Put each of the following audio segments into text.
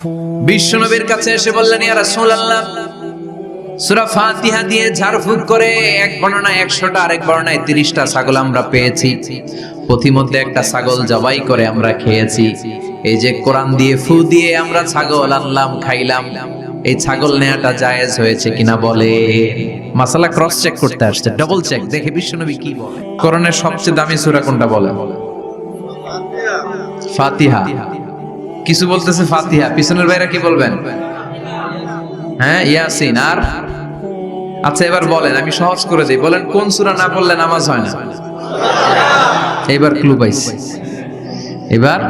বিশ্বনবীর কাছে এসে বললেন, ইয়া রাসূলুল্লাহ, সূরা ফাতিহা দিয়ে ঝাড়ফুঁক করে এক বর্ণনায় 100টা, আরেক বর্ণনায় 30টা ছাগল আমরা পেয়েছি। পথিমধ্যে একটা ছাগল জবাই করে আমরা খেয়েছি। এই যে কোরআন দিয়ে ফু দিয়ে আমরা ছাগল আনলাম, খাইলাম, এই ছাগল নেয়াটা জায়েজ হয়েছে কিনা বলে। মাসালা ক্রস চেক করতে আসছে, ডাবল চেক, দেখে বিশ্বনবী কি বলে। কোরআনের সবচেয়ে দামি সূরা কোনটা বলেন? ফাতিহা। কিছু বলতেছে ফাতিহা, পিছনের ভাইরা কি বলবেন? হ্যাঁ, ইয়াসিন। আর আচ্ছা, এবার বলেন, আমি সহজ করে দিই, বলেন কোন সূরা না পড়লে নামাজ হয় না? এবার ক্লু পাইছে, এবার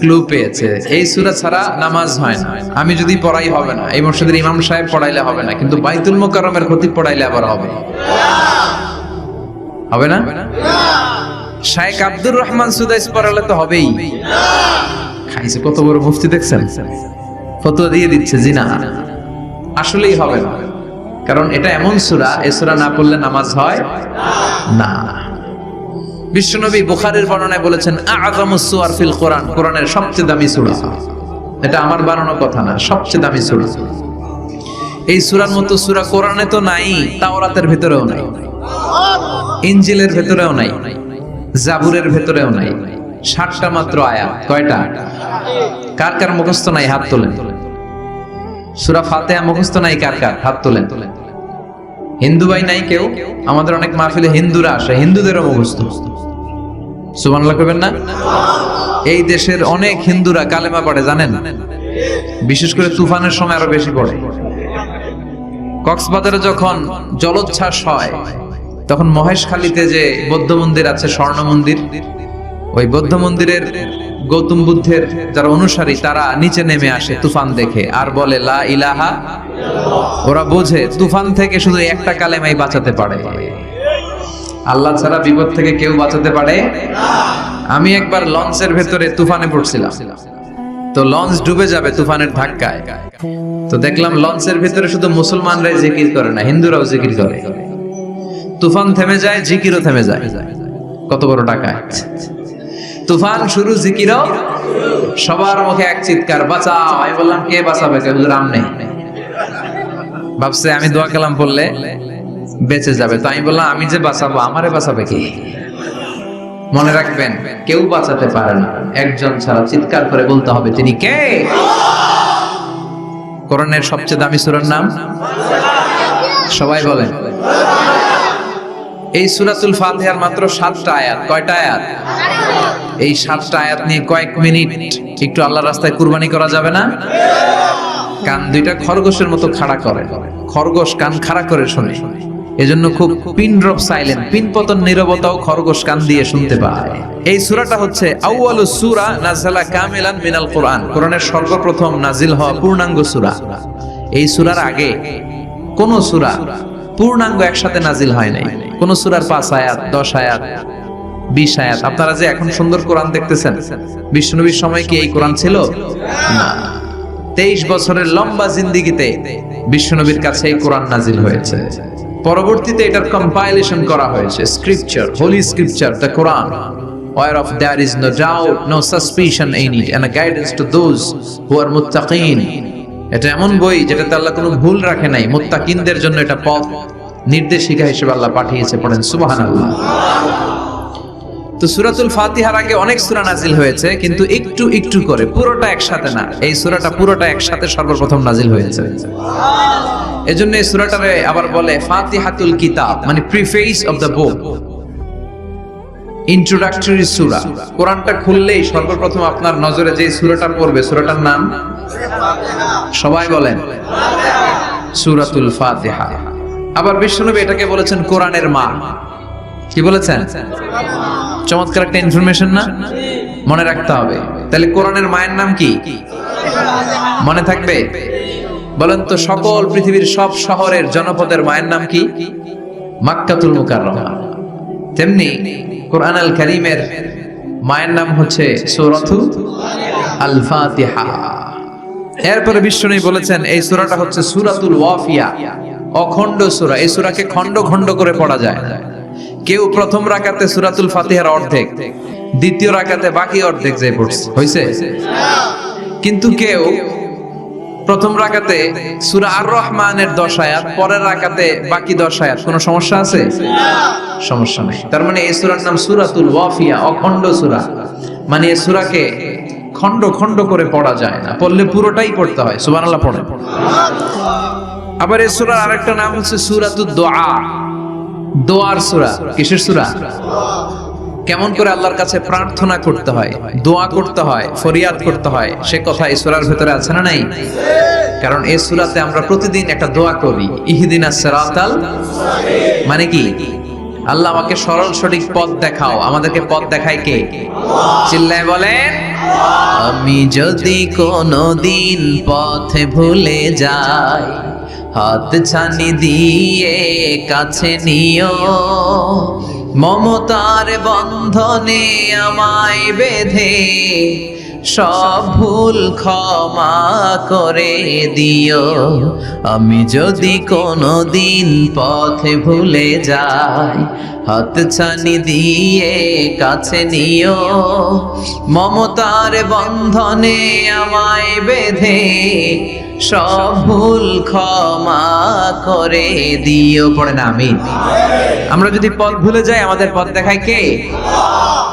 ক্লু পেয়েছে। এই সূরা ছাড়া নামাজ হয় না। আমি যদি পড়াই হবে না, এই মসজিদের ইমাম সাহেব পড়াইলে হবে না, কিন্তু বাইতুল মুকাররমের খতিব পড়াইলে আবার হবে। হবে না? শাইখ আব্দুর রহমান সুদাইস পড়ালে তো হবেই। খাইছে কত বড় মুফতি, দেখছেন? ফতোয়া দিয়ে দিচ্ছে জি না, আসলেই হবে না। কারণ এটা এমন সূরা, এই সূরা না পড়লে নামাজ হয় না। বিশ্বনবী বুখারীর বর্ণনায় বলেছেন, আ'যামুস সুওয়ার ফিল কোরআন, কোরআনের সবচেয়ে দামি সূরা। এটা আমার বানানো কথা না, সবচেয়ে দামি সূরা। এই সূরার মতো সূরা কোরআনে তো নাই, তাওরাতের ভিতরেও নাই, ইনজিলের ভিতরেও নাই, জাবুরের ভিতরেও নাই। 60টা মাত্র আয়াত। কয়টা? কার কার মুখস্থ নাই হাত তোলেন। সূরা ফাতিহা মুখস্থ নাই কার কার? হাত তোলেন। হিন্দু ভাই নাই কেউ? আমাদের অনেক মাহফিলে হিন্দুরা আসে, হিন্দুদেরও মুখস্থ। সুবহানাল্লাহ কইবেন না? এই দেশের অনেক হিন্দুরা কালেমা পড়ে, জানেন? বিশেষ করে তুফানের সময় আরো বেশি পড়ে। কক্সবাজারে যখন জলোচ্ছ্বাস হয়, তখন মহেশখালীতে যে বৌদ্ধ মন্দির আছে, স্বর্ণ মন্দির, ওই বৌদ্ধ মন্দিরের গৌতম বুদ্ধের যারা অনুসারী, তারা নিচে নেমে আসে তুফান দেখে, আর বলে লা ইলাহা। ওরা বোঝে তুফান থেকে শুধু একটা কালেমাই বাঁচাতে পারে, আল্লাহ ছাড়া বিপদ থেকে কেউ বাঁচাতে পারে না। আমি একবার লঞ্চের ভেতরে তুফানে পড়ছিলাম, তো লঞ্চ ডুবে যাবে তুফানের ধাক্কায়। তো দেখলাম লঞ্চের ভেতরে শুধু মুসলমানরাই জিকির করে না, হিন্দুরাও জিকির করে। তুফান থেমে যায়, জিকিরও থেমে যায়। কত বড় ডাকাত! তুফান শুরু, জিকিরও। সবার মুখে এক চিৎকার, বাঁচাও। আমি বললাম, কে বাঁচাবে? কে? হুজুর আমনে। ভাবছে আমি দোয়া কালাম পড়লে বেঁচে যাবে। তো আমি বললাম, আমি যে বাঁচাবো, আমারে বাঁচাবে কি? মনে রাখবেন, কেউ বাঁচাতে পারে না, একজন ছাড়া। চিৎকার করে বলতে হবে, তিনি কে? কোরআনের সবচেয়ে দামি সূরার নাম সবাই বলেন। এই সূরাতুল ফাতিহার মাত্র 7টা আয়াত। কয়টা আয়াত? এই 7টা আয়াত নিয়ে কয়েক মিনিট একটু আল্লাহর রাস্তায় কুরবানি করা যাবে না? কান দুইটা খরগোশের মতো খাড়া করে, খরগোশ কান খাড়া করে শোনে, এজন্য খুব পিন ড্রপ সাইলেন্ট, পিন পতন নীরবতাও খরগোশ কান দিয়ে শুনতে পায়। এই সূরাটা হচ্ছে আউয়ালুস সূরা নাযালা কামিলান মিনাল কোরআন, কোরআনের সর্বপ্রথম নাজিল হওয়া পূর্ণাঙ্গ সূরা। এই সূরার আগে কোন সূরা পূর্ণাঙ্গ একসাথে নাজিল হয় নাই। কোন সূরার 5 আয়াত, 10 আয়াত, 20 আয়াত। আপনারা যে এখন সুন্দর কোরআন দেখতেছেন, বিশ্বনবীর সময় কি এই কোরআন ছিল? না। 23 বছরের লম্বা জিন্দেগিতে বিশ্বনবীর কাছে এই কোরআন নাজিল হয়েছে। পরবর্তীতে এটার কম্পাইলেশন করা হয়েছে, scripture, holy scripture, the Quran, whereof there is no doubt, no suspicion in it, and a guidance to those who are muttaqin. এটা এমন বই যেটাতে আল্লাহ কোনো ভুল রাখে নাই, মুত্তাকিনদের জন্য এটা পথ নির্দেশিকা হিসেবে আল্লাহ পাঠিয়েছে। পড়েন সুবহানাল্লাহ। তো সূরাতুল ফাতিহার আগে অনেক সূরা নাজিল হয়েছে, কিন্তু একটু একটু করে, পুরোটা একসাথে না। এই সূরাটা পুরোটা একসাথে সর্বপ্রথম নাজিল হয়েছে। এজন্য এই সূরাটারে আবার বলে ফাতিহাতুল কিতাব, মানে preface of the book, introductory সূরা। কোরআনটা খুললেই সর্বপ্রথম আপনার নজরে যে সূরাটা পড়বে, সূরাটার নাম সবাই বলেন সূরাতুল ফাতিহা। আবার বিশ্বনবী এটাকে বলেছেন কোরআনের মা। কি বলেছেন? চমৎকার একটা ইনফরমেশন না? মনে রাখতে হবে। তাহলে কোরআনের মায়ের নাম কি? মনে থাকবে? বলেন তো, সকল পৃথিবীর সব শহরের জনপদের মায়ের নাম কি? মক্কাতুল মুকাররমা। তেমনি কোরআন আল কারীমের মায়ের নাম হচ্ছে সূরাতুল আল ফাতিহা। এরপরে বিশ্বনবী বলেছেন এই সূরাটা হচ্ছে সূরাতুল ওয়াফিয়া, অখণ্ড সূরা। এই সূরাকে খণ্ড খণ্ড করে পড়া যায়। কেউ প্রথম রাকাতে সূরাতুল ফাতিহার অর্ধেক, দ্বিতীয় রাকাতে বাকি অর্ধেক যে পড়ছে, হইছে? কিন্তু কেউ প্রথম রাকাতে সূরা আর রহমানের 10 আয়াত, পরের রাকাতে বাকি 10 আয়াত, কোনো সমস্যা আছে? সমস্যা নেই। তার মানে এই সূরার নাম সূরাতুল ওয়াফিয়া, অখণ্ড সূরা। মানে এই সূরাকে খণ্ড খণ্ড করে পড়া যায় না, পড়লে পুরোটাই পড়তে হয়। সুবহানাল্লাহ পড়েন। আবার এই সূরার আরেকটা নাম হচ্ছে সূরাতুদ দুআ, দোয়ার সূরা। কিসের সূরা? কেমন করে আল্লাহর কাছে প্রার্থনা করতে হয়, দোয়া করতে হয়, ফরিয়াদ করতে হয়, সে কথা এই সূরার ভিতরে আছে না নাই? কারণ এই সূরাতে আমরা প্রতিদিন একটা দোয়া করি, ইহদিনাস সিরাতাল মুস্তাকিম। মানে কি? আল্লাহ আমাকে সরল সঠিক পথ দেখাও। আমাদেরকে পথ দেখায় কে? চিল্লায় বলেন। আমি যদি কোনোদিন পথে ভুলে যাই, হাত ছানি দিয়ে কাছে নিও, মমতার বন্ধনে আমায় বেঁধে সব ভুল ক্ষমা করে দিও। আমি যদি কোনোদিন পথে ভুলে যাই, হাত ছানি দিয়ে কাছে নিও, মমতার বন্ধনে আমায় বেঁধে সব ভুল ক্ষমা করে দিও। পড়ে না আমিন। আমরা যদি পথ ভুলে যাই, আমাদের পথ দেখায় কে?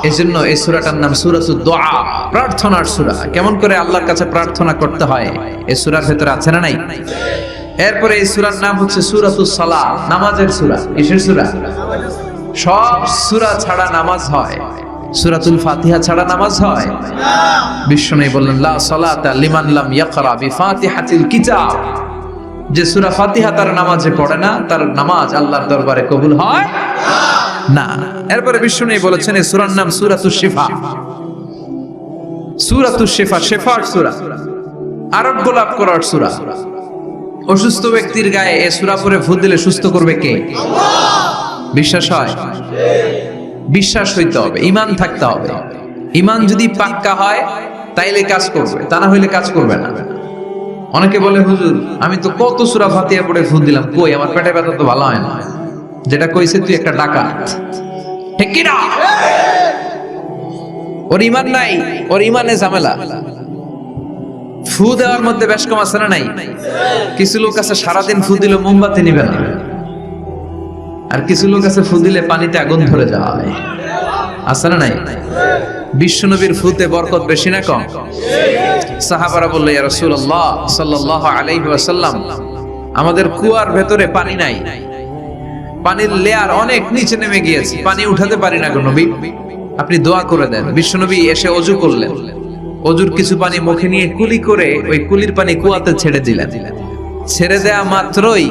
এজন্য এই সূরাটার নাম সূরাতুদ দুআ, প্রার্থনার সূরা। কেমন করে আল্লাহর কাছে প্রার্থনা করতে হয় এই সূরার ভিতরে আছে না নাই? এরপরে এই সূরার নাম হচ্ছে সূরাতুস সালাহ, নামাজের সূরা। কিসের সূরা? সব সূরা ছাড়া নামাজ হয়, সূরাতুল ফাতিহা ছাড়া নামাজ হয় না। বিশ্বনবী বললেন, লা সালাতা লিমান লাম ইয়াকরা বিফাতিহাতিল কিতাব। যে সূরা ফাতিহা তার নামাজে পড়ে না, তার নামাজ আল্লাহর দরবারে কবুল হয় না। এরপরে বিশ্বনবী বলেছেন এই সূরার নাম সূরাতুশ শিফা। সূরাতুশ শিফা, শিফার সূরা, আরোগ্য লাভ করার সূরা। অসুস্থ ব্যক্তির গায়ে এই সূরা পড়ে ফু দিলে সুস্থ করবে কে? আল্লাহ। বিশ্বাস হয়? বিশ্বাস হইতে হবে, ঈমান থাকতে হবে। ঈমান যদি পাক্কা হয় তাইলে কাজ করবে, তা না হইলে কাজ করবে না। অনেকে বলে, হুজুর আমি তো কত সূরা ফাতিহা পড়ে ফু দিলাম, কই আমার পেটে ব্যথা তো ভালো হয় না। যেটা কইছে তুই একটা ডাকাত, ঠিক কি না? ওর ঈমান নাই, ওর ঈমানে ঝামেলা। ফু দেওয়ার মধ্যে বেশ কম আছে না নাই? কিছু লোক আছে সারাদিন ফু দিলে মোমবাতি নিবে না, আর কিছু লোক আছে ফু দিলে পানিতে আগুন ধরে যায়, আছে না নাই? বিশ্বনবীর ফুতে বরকত বেশি না কম? সাহাবারা বলল, ইয়া রাসূলুল্লাহ সাল্লাল্লাহু আলাইহি ওয়াসাল্লাম, আমাদের কুয়ার ভেতরে পানি নাই, পানির লেয়ার অনেক নিচে নেমে গিয়েছে, পানি উঠাতে পারি না গো নবী, আপনি দোয়া করে দেন। বিশ্বনবী এসে ওযু করলেন, ওযুর কিছু পানি মুখে নিয়ে কুলি করে ওই কুলির পানি কুয়াতে ছেড়ে দিলেন। ছেড়ে দেয়া মাত্রই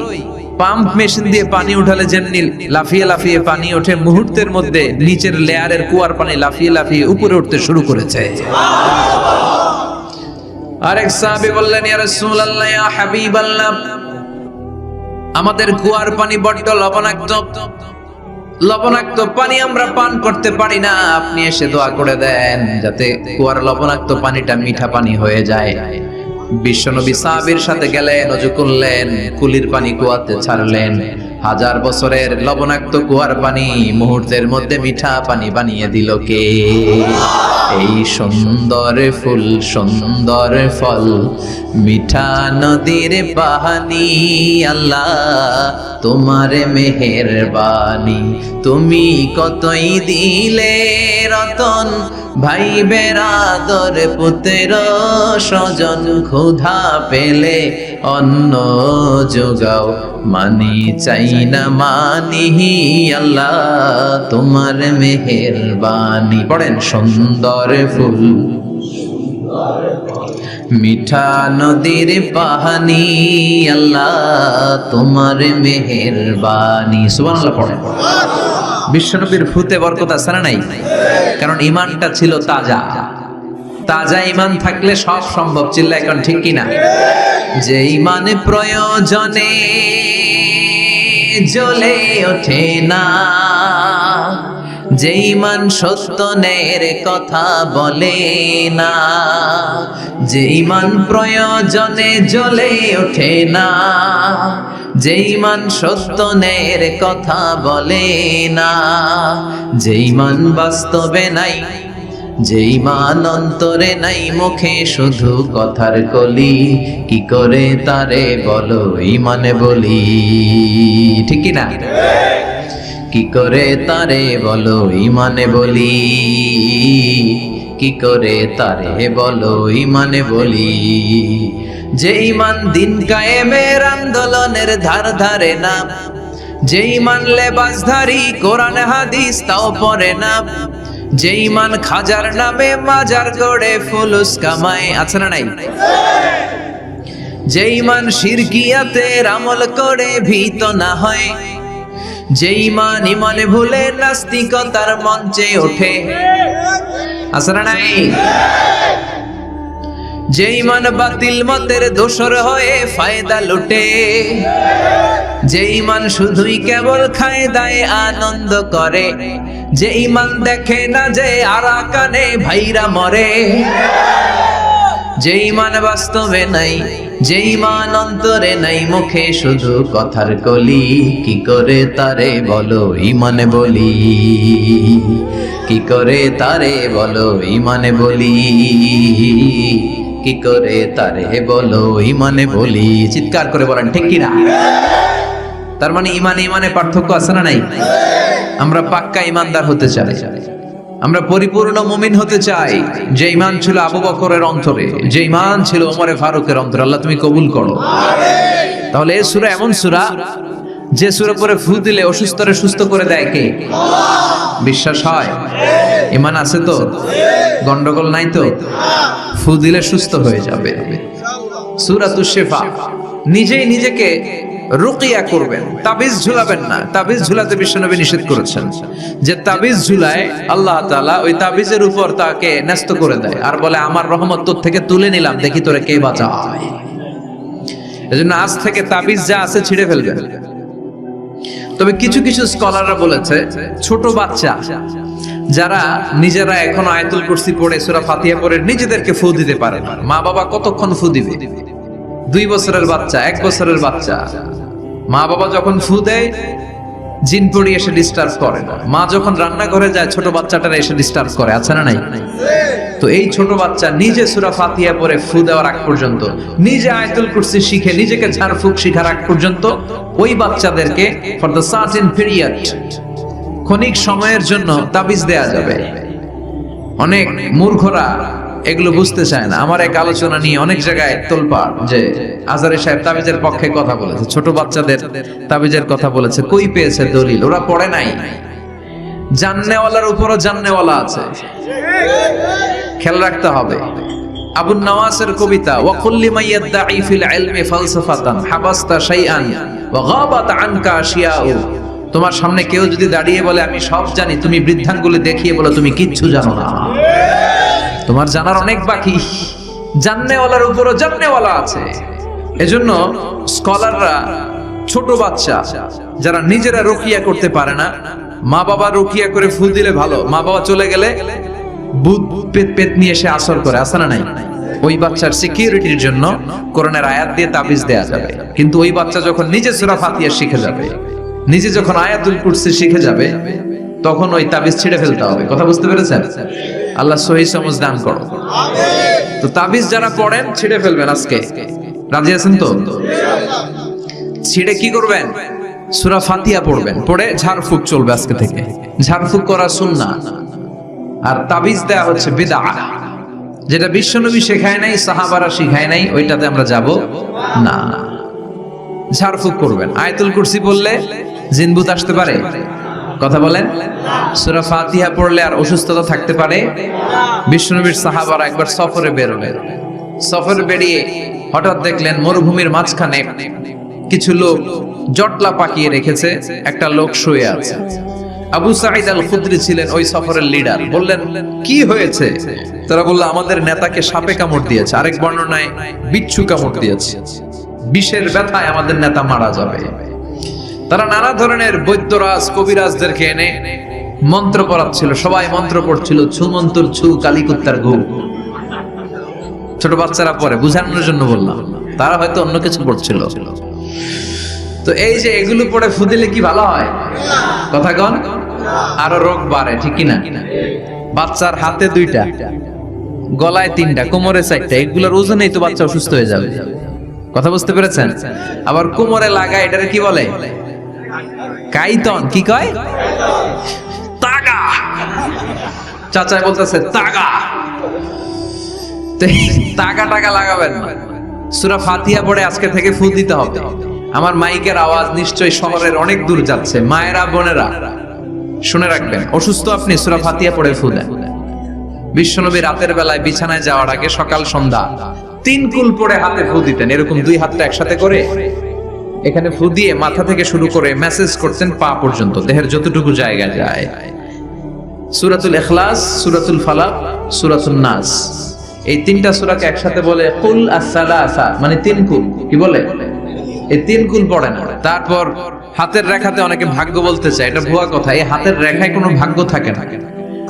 পাম্প মেশিন দিয়ে পানি উঠালে যেমনি লাফিয়ে লাফিয়ে পানি ওঠে, মুহূর্তের মধ্যে নিচের লেয়ারের কুয়ার পানি লাফিয়ে লাফিয়ে উপরে উঠতে শুরু করেছে। আরেক সাহাবী বললেন, ইয়া রাসূলুল্লাহ, ইয়া হাবিবাল্লাহ, আমাদের কুয়ার পানি বড্ড লবণাক্ত, লবণাক্ত পানি আমরা পান করতে পারি না, আপনি এসে দোয়া করে দেন যাতে কুয়ার লবণাক্ত পানিটা মিঠা পানি হয়ে যায়। বিশ্বনবী সাহাবীর সাথে গেলেন, ওযু করলেন, কুলির পানি কুয়াতে ছাড়লেন। 1000 বছরের লবণাক্ত কুয়ার পানি মুহূর্তের মধ্যে মিঠা পানি বানিয়ে দিল কে? এই সুন্দর ফুল, সুন্দর ফল, মিঠা নদীর পানি, আল্লাহ তোমার মেহেরবানি। তুমি কতই দিলে রতন, ভাই বেরাদর পুত্র স্বজন, ক্ষুধা পেলে অন্ন যোগাও, মানি চাই না মানি, আল্লাহ তোমার মেহেরবানি। পড়েন, সুন্দর ফুল, মিঠা নদীর পানি, আল্লাহ তোমার মেহেরবানি। সুবহানাল্লাহ পড়েন। বিশ্বনবীর ফুতে বরকত আছে না নাই? কারণ ঈমানটা ছিল তাজা। তাজা ঈমান থাকলে সব সম্ভব। চিল্লা এখন ঠিক কিনা? যে ঈমানে প্রয়োজনে জ্বলে ওঠে না, যে ঈমান সত্যের কথা বলে না, যে ঈমান প্রয়োজনে জ্বলে ওঠে না, যে ঈমান সত্যের কথা বলে না, যে ঈমান বাস্তবে নাই, যে ঈমান অন্তরে নাই মুখে শুধু কথার কলি, কি করে তারে বলো ঈমানে বলি, ঠিক কি না? কি করে তারে বলো ঈমানে বলি, কি করে তারে বলো ঈমানে বলি। যে ঈমান দিন কায়েমের আন্দোলনের ধার ধারে না, যে ঈমান লেবাসধারী কোরআন হাদিস তাও পড়ে না, যে ঈমান খাজার নামে মাজার গড়ে ফুলুস কামায়, আছে না নাই? যে ঈমান শিরকিয়াতের আমল করে ভীত না হয়, যে ঈমান ইমানে ভুলে নাস্তিকতার মঞ্চে ওঠে, আছে না নাই? যে ঈমান বাতিল মতের দোসর হয়ে ফায়দা লুটে, যে ঈমান শুধুই কেবল খায় দায় আনন্দ করে, যে ঈমান দেখে না যে আরাকানে ভাইরা মরে, যে ঈমান বাস্তবে নাই, যে ঈমান অন্তরে নাই মুখে শুধু কথার কলি, কি করে তারে বলো ঈমানে বলি, কি করে তারে বলো ঈমানে বলি, কি করে তারে বলো ঈমানে বলি। চিৎকার করে বলেন ঠিক কি না? তার মানে ঈমানে ঈমানে পার্থক্য আছে না নাই? আমরা পাক্কা ঈমানদার হতে চাই, আমরা পরিপূর্ণ মুমিন হতে চাই। যে ঈমান ছিল আবু বকরের অন্তরে, যে ঈমান ছিল ওমরে ফারুকের অন্তরে, আল্লাহ তুমি কবুল করো। তাহলে এই সূরা এমন সূরা যে সূরা পরে ফু দিলে অসুস্থরে সুস্থ করে দেয় কে? বিশ্বাস হয়? ঈমান আছে তো? গন্ডগোল নাই তো? ফু দিলে সুস্থ হয়ে যাবে। সূরাতুশ শিফা। নিজেই নিজেকে রুকিয়া করবেন, তাবিজ ঝুলাবেন না। তাবিজ ঝুলাতে বিশ্বনবী নিষেধ করেছেন। যে তাবিজ ঝুলায় আল্লাহ তাআলা ওই তাবিজের উপর তাকে ন্যস্ত করে দেয় আর বলে আমার রহমত তোর থেকে তুলে নিলাম, দেখি তোরে কে বাঁচায়। এজন্য আজ থেকে তাবিজ যা আছে ছিঁড়ে ফেলবেন। তবে কিছু কিছু স্কলাররা বলেছে ছোট বাচ্চা যারা নিজেরা এখন আয়াতুল কুরসি পড়ে সূরা ফাতিহা পড়ে নিজেদেরকে ফু দিতে পারে না, মা বাবা কতক্ষণ ফু দিবে? 2 বছরের বাচ্চা, 1 বছরের বাচ্চা, মা বাবা যখন ফু দেয় জিন পড়ি এসে ডিস্টার্ব করে না। মা যখন রান্নাঘরে যায় ছোট বাচ্চাটারা এসে ডিস্টার্ব করে, আছে না নাই? তো এই ছোট বাচ্চা নিজে সূরা ফাতিহা পড়ে ফু দেওয়ার আগ পর্যন্ত, নিজে আয়াতুল কুরসি শিখে নিজেকে ঝাড়ফুঁক শিখার আগ পর্যন্ত ওই বাচ্চাদেরকে ফর দ্য সার্টেন পিরিয়ড, ক্ষণিক সময়ের জন্য তাবিজ দেয়া যাবে। অনেক মূর্খরা এগুলো বুঝতে চায় না। আমার এক আলোচনা নিয়ে অনেক জায়গায় তোলপাড় যে আজহারী সাহেব তাবিজের পক্ষে কথা বলেছে, ছোট বাচ্চাদের তাবিজের কথা বলেছে। কই পেয়েছে দলিল? ওরা পড়ে নাই। জান্নেওয়ালার উপরও জান্নেওয়ালা আছে, খেয়াল রাখতে হবে। আবু নওয়াসের কবিতা ওয়া কুল্লি মাইয়াদাঈ ফিল ইলমি ফালসাফাতান হাবাসতা শাইআন ওয়া গাবাত আনকা আশিয়াউ। তোমার সামনে কেউ যদি দাঁড়িয়ে বলে আমি সব জানি, তুমি বৃদ্ধাঙ্গুলি দেখিয়ে বলো তুমি কিচ্ছু জানো না, তোমার জানার অনেক বাকি। জান্নেওয়ালার উপরও জান্নেওয়ালা আছে। এজন্য স্কলাররা ছোট বাচ্চা যারা নিজেরা রুকিয়া করতে পারে না, মা বাবা রুকিয়া করে ফু দিলে ভালো। মা বাবা চলে গেলে ভূত পেত নিয়ে এসে আসর করে, আছে না নাই? ওই বাচ্চার সিকিউরিটির জন্য কোরআনের আয়াত দিয়ে তাবিজ দেয়া যাবে। কিন্তু ওই বাচ্চা যখন নিজে সূরা ফাতিহা শিখে যাবে, নিজে যখন আয়াতুল কুরসি শিখে যাবে, তখন ওই তাবিজ ছিঁড়ে ফেলতে হবে। কথা বুঝতে পেরেছেন? আল্লাহ সহি সমঝ দান করো। তো তাবিজ যারা পড়েন ছিঁড়ে ফেলবেন আজকে, রাজি আছেন তো? ছিঁড়ে কি করবেন? সূরা ফাতিহা পড়বেন, পড়ে ঝাড়ফুঁক চলবে আজকে থেকে। ঝাড়ফুঁক করা সুন্নাহ, আর তাবিজ দেয়া হচ্ছে বিদআহ। যেটা বিশ্বনবী শেখায় নাই, সাহাবারা শিখায় নাই, ওইটাতে আমরা যাব না। ঝাড়ফুঁক করবেন। আয়াতুল কুরসি পড়লে জিনভূত আসতে পারে? কথা বলেন। সূরা ফাতিহা পড়লে আর অসুস্থতা থাকতে পারে? বিশ্বনবীর সাহাবারা একবার সফরে বেরোলেন। সফরে বেরিয়ে হঠাৎ দেখলেন মরুভূমির মাঝখানে কিছু লোক জটলা পাকিয়ে রেখেছে, একটা লোক শুয়ে আছে। আবু সাঈদ আল খুদরি ছিলেন ওই সফরের লিডার। বললেন কি হয়েছে? তারা বলল আমাদের নেতাকে সাপে কামড় দিয়েছে, আরেক বর্ণনায় বিচ্ছু কামড় দিয়েছে, বিষের ব্যথায় আমাদের নেতা মারা যাবে। তারা নানা ধরনের বৈদ্যরাজ কবিরাজদেরকে এনে মন্ত্র পড়াচ্ছিল, সবাই মন্ত্র পড়ছিল, ছু মন্ত্র ছু কালিকুত্তার ঘু। ছোট বাচ্চারা পড়ে, বুঝানোর জন্য বললাম, তারা হয়তো অন্য কিছু পড়ছিল। তো এই যে এগুলো পড়ে ফু দিলে কি ভালো হয়? কথা কন, আরো রোগ বাড়ে, ঠিক কিনা? বাচ্চার হাতে 2টা, গলায় 3টা, কোমরে 4টা, এগুলোর ওজনেই তো বাচ্চা অসুস্থ হয়ে যাবে। কথা বুঝতে পেরেছেন? আবার কোমরে লাগায়, এটারে কি বলে? কাইতন। কি কয়? তাগা। চাচা বলতেছে তাগা। তাগা টাকা লাগাবেন না। সূরা ফাতিহা পড়ে আজকে থেকে ফু দিতে হবে। আমার মাইকের আওয়াজ নিশ্চয়ই শহরের অনেক দূর যাচ্ছে। মায়েরা, বোনেরা শুনে রাখবেন, অসুস্থ আপনি সূরা ফাতিহা পড়ে ফু দেন। বিশ্বনবী রাতের বেলায় বিছানায় যাওয়ার আগে সকাল সন্ধ্যা 3 কুল পড়ে হাতে ফু দিতেন। এরকম 2 হাতটা একসাথে করে এখানে ফু দিয়ে মাথা থেকে শুরু করে মেসেজ করতেন পা পর্যন্ত, দেহের যতটুকু জায়গা যায়। সূরাতুল ইখলাস, সূরাতুল ফালাক, সূরাতুন নাস, এই 3টা সূরাকে একসাথে বলে কুল আস-সালাসা, মানে 3 কুল। কি বলে? এই 3 কুল পড়ে না। তারপর হাতের রেখাতে অনেকে ভাগ্য বলতে চায়, এটা ভুয়া কথা। এই হাতের রেখায় কোনো ভাগ্য থাকে না।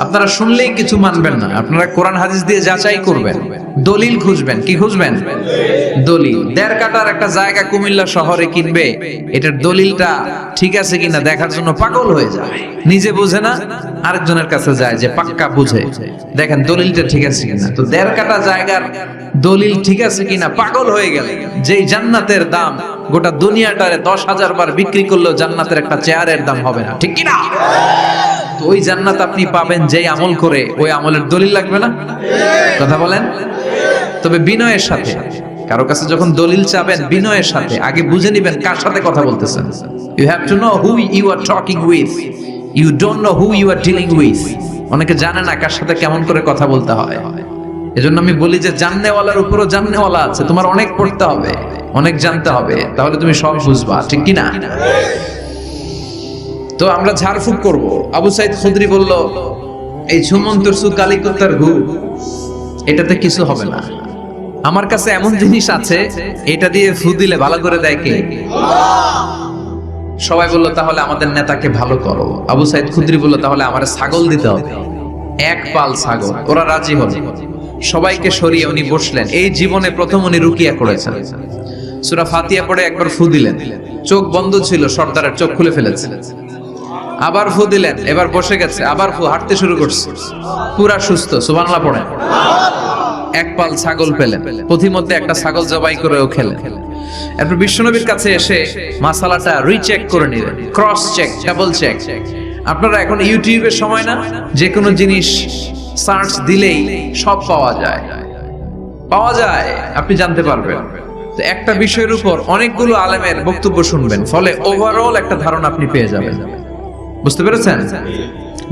আপনারা শুনলেই কিছু মানবেন না, আপনারা কোরআন হাদিস দিয়ে যাচাই করবেন, দলিল খুঁজবেন। কি খুঁজবেন? দলিল। 1.5 কাঠার একটা জায়গা কুমিল্লা শহরে কিনবে, এটার দলিলটা ঠিক আছে কিনা দেখার জন্য পাগল হয়ে যায়। নিজে বুঝে না, আরেকজনের কাছে যায় যে পাক্কা বুঝে, দেখেন দলিলটা ঠিক আছে কিনা। তো 1.5 কাঠা জায়গার দলিল ঠিক আছে কিনা পাগল হয়ে গেলে, যেই জান্নাতের দাম গোটা দুনিয়াটারে 10,000 বার বিক্রি করলেও জান্নাতের একটা চেয়ারের দাম হবে না, ঠিক কিনা? তো ওই জান্নাত আপনি পাবেন যেই আমল করে, ওই আমলের দলিল লাগবে না? কথা বলেন। তবে বিনয়ের সাথে, কারো কাছে যখন দলিল চাবেন বিনয়ের সাথে আগে বুঝে নেবেন কার সাথে কথা বলতেছেন। You have to know who you are talking with, you don't know who you are dealing with. অনেকে জানে না কার সাথে কেমন করে কথা বলতে হয়। এজন্য আমি বলি যে জাননেওয়ালার উপরও জাননেওয়ালা আছে। তোমার অনেক পড়তে হবে, অনেক জানতে হবে, তাহলে তুমি সব বুঝবা, ঠিক কি না? তো আমরা ঝাড়ফুঁক করব। আবু সাইদ খুদরি বলল, এই ঝুমন্তর সু কালিকুত্তার ঘু, এটাতে কিছু হবে না। আমার কাছে এমন জিনিস আছে, এটা দিয়ে ফু দিলে ভালো করে দেয় কে? সবাই বলল তাহলে আমাদের নেতাকে ভালো করো। আবু সাইদ খুদরি বলল তাহলে আমার ছাগল দিতে হবে, 1 পাল ছাগল। ওরা রাজি হল। সবাইকে সরিয়ে উনি বসলেন। এই জীবনে প্রথম উনি রুকিয়া করেছেন। সূরা ফাতিহা পড়ে একবার ফু দিলেন, চোখ বন্ধ ছিল, সর্দারের চোখ খুলে ফেলেছে। আবার ফু দিলেন, এবার বসে গেছে, আবার ফু, হাঁটতে শুরু করছে, পুরা সুস্থ। সুবহানাল্লাহ পড়েন। 1 পাল ছাগল পেলেন, পথিমধ্যে একটা ছাগল জবাই করেও খেলেন। এরপর বিশ্বনবীর কাছে এসে মাসালাটা রিচেক করে নিলেন, ক্রস চেক, ডাবল চেক। আপনারা এখন ইউটিউবের সময় না, যে কোনো জিনিস সার্চ দিলেই সব পাওয়া যায়, আপনি জানতে পারবেন। তো একটা বিষয়ের উপর অনেকগুলো আলেমের বক্তব্য শুনবেন, ফলে ওভারঅল একটা ধারণা আপনি পেয়ে যাবেন। বুঝতে পেরেছেন?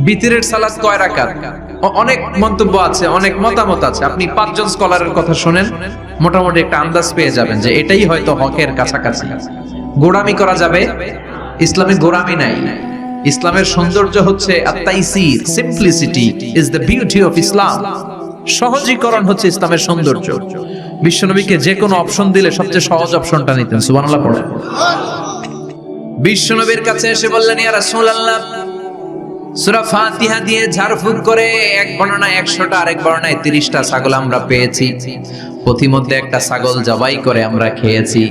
বিতিরের সালাত কয় রাকাত? অনেক মন্তব্য আছে, অনেক মতামত আছে। আপনি 5 জন স্কলারের কথা শুনেন, মোটামুটি একটা আন্দাজ পেয়ে যাবেন যে এটাই হয়তো হকের কাছাকাছি। গোড়ামি করা যাবে? ইসলামে গোড়ামি নাই। ইসলামের সৌন্দর্য হচ্ছে আত-তাইসির, simplicity is the beauty of Islam. সহজীকরণ হচ্ছে ইসলামের সৌন্দর্য। বিশ্বনবীকে যে কোনো অপশন দিলে সবচেয়ে সহজ অপশনটা নিতেন। সুবহানাল্লাহ পড়েন। বিশ্বনবীর কাছে এসে বললেন, ইয়া রাসূলুল্লাহ, সূরা ফাতিহা দিয়ে ঝাড়ফুঁক করে এক বর্ণনায় 100টা, আরেক বর্ণনায় 30টা ছাগল আমরা পেয়েছি। পথিমধ্যে একটা ছাগল জবাই করে আমরা খেয়েছি।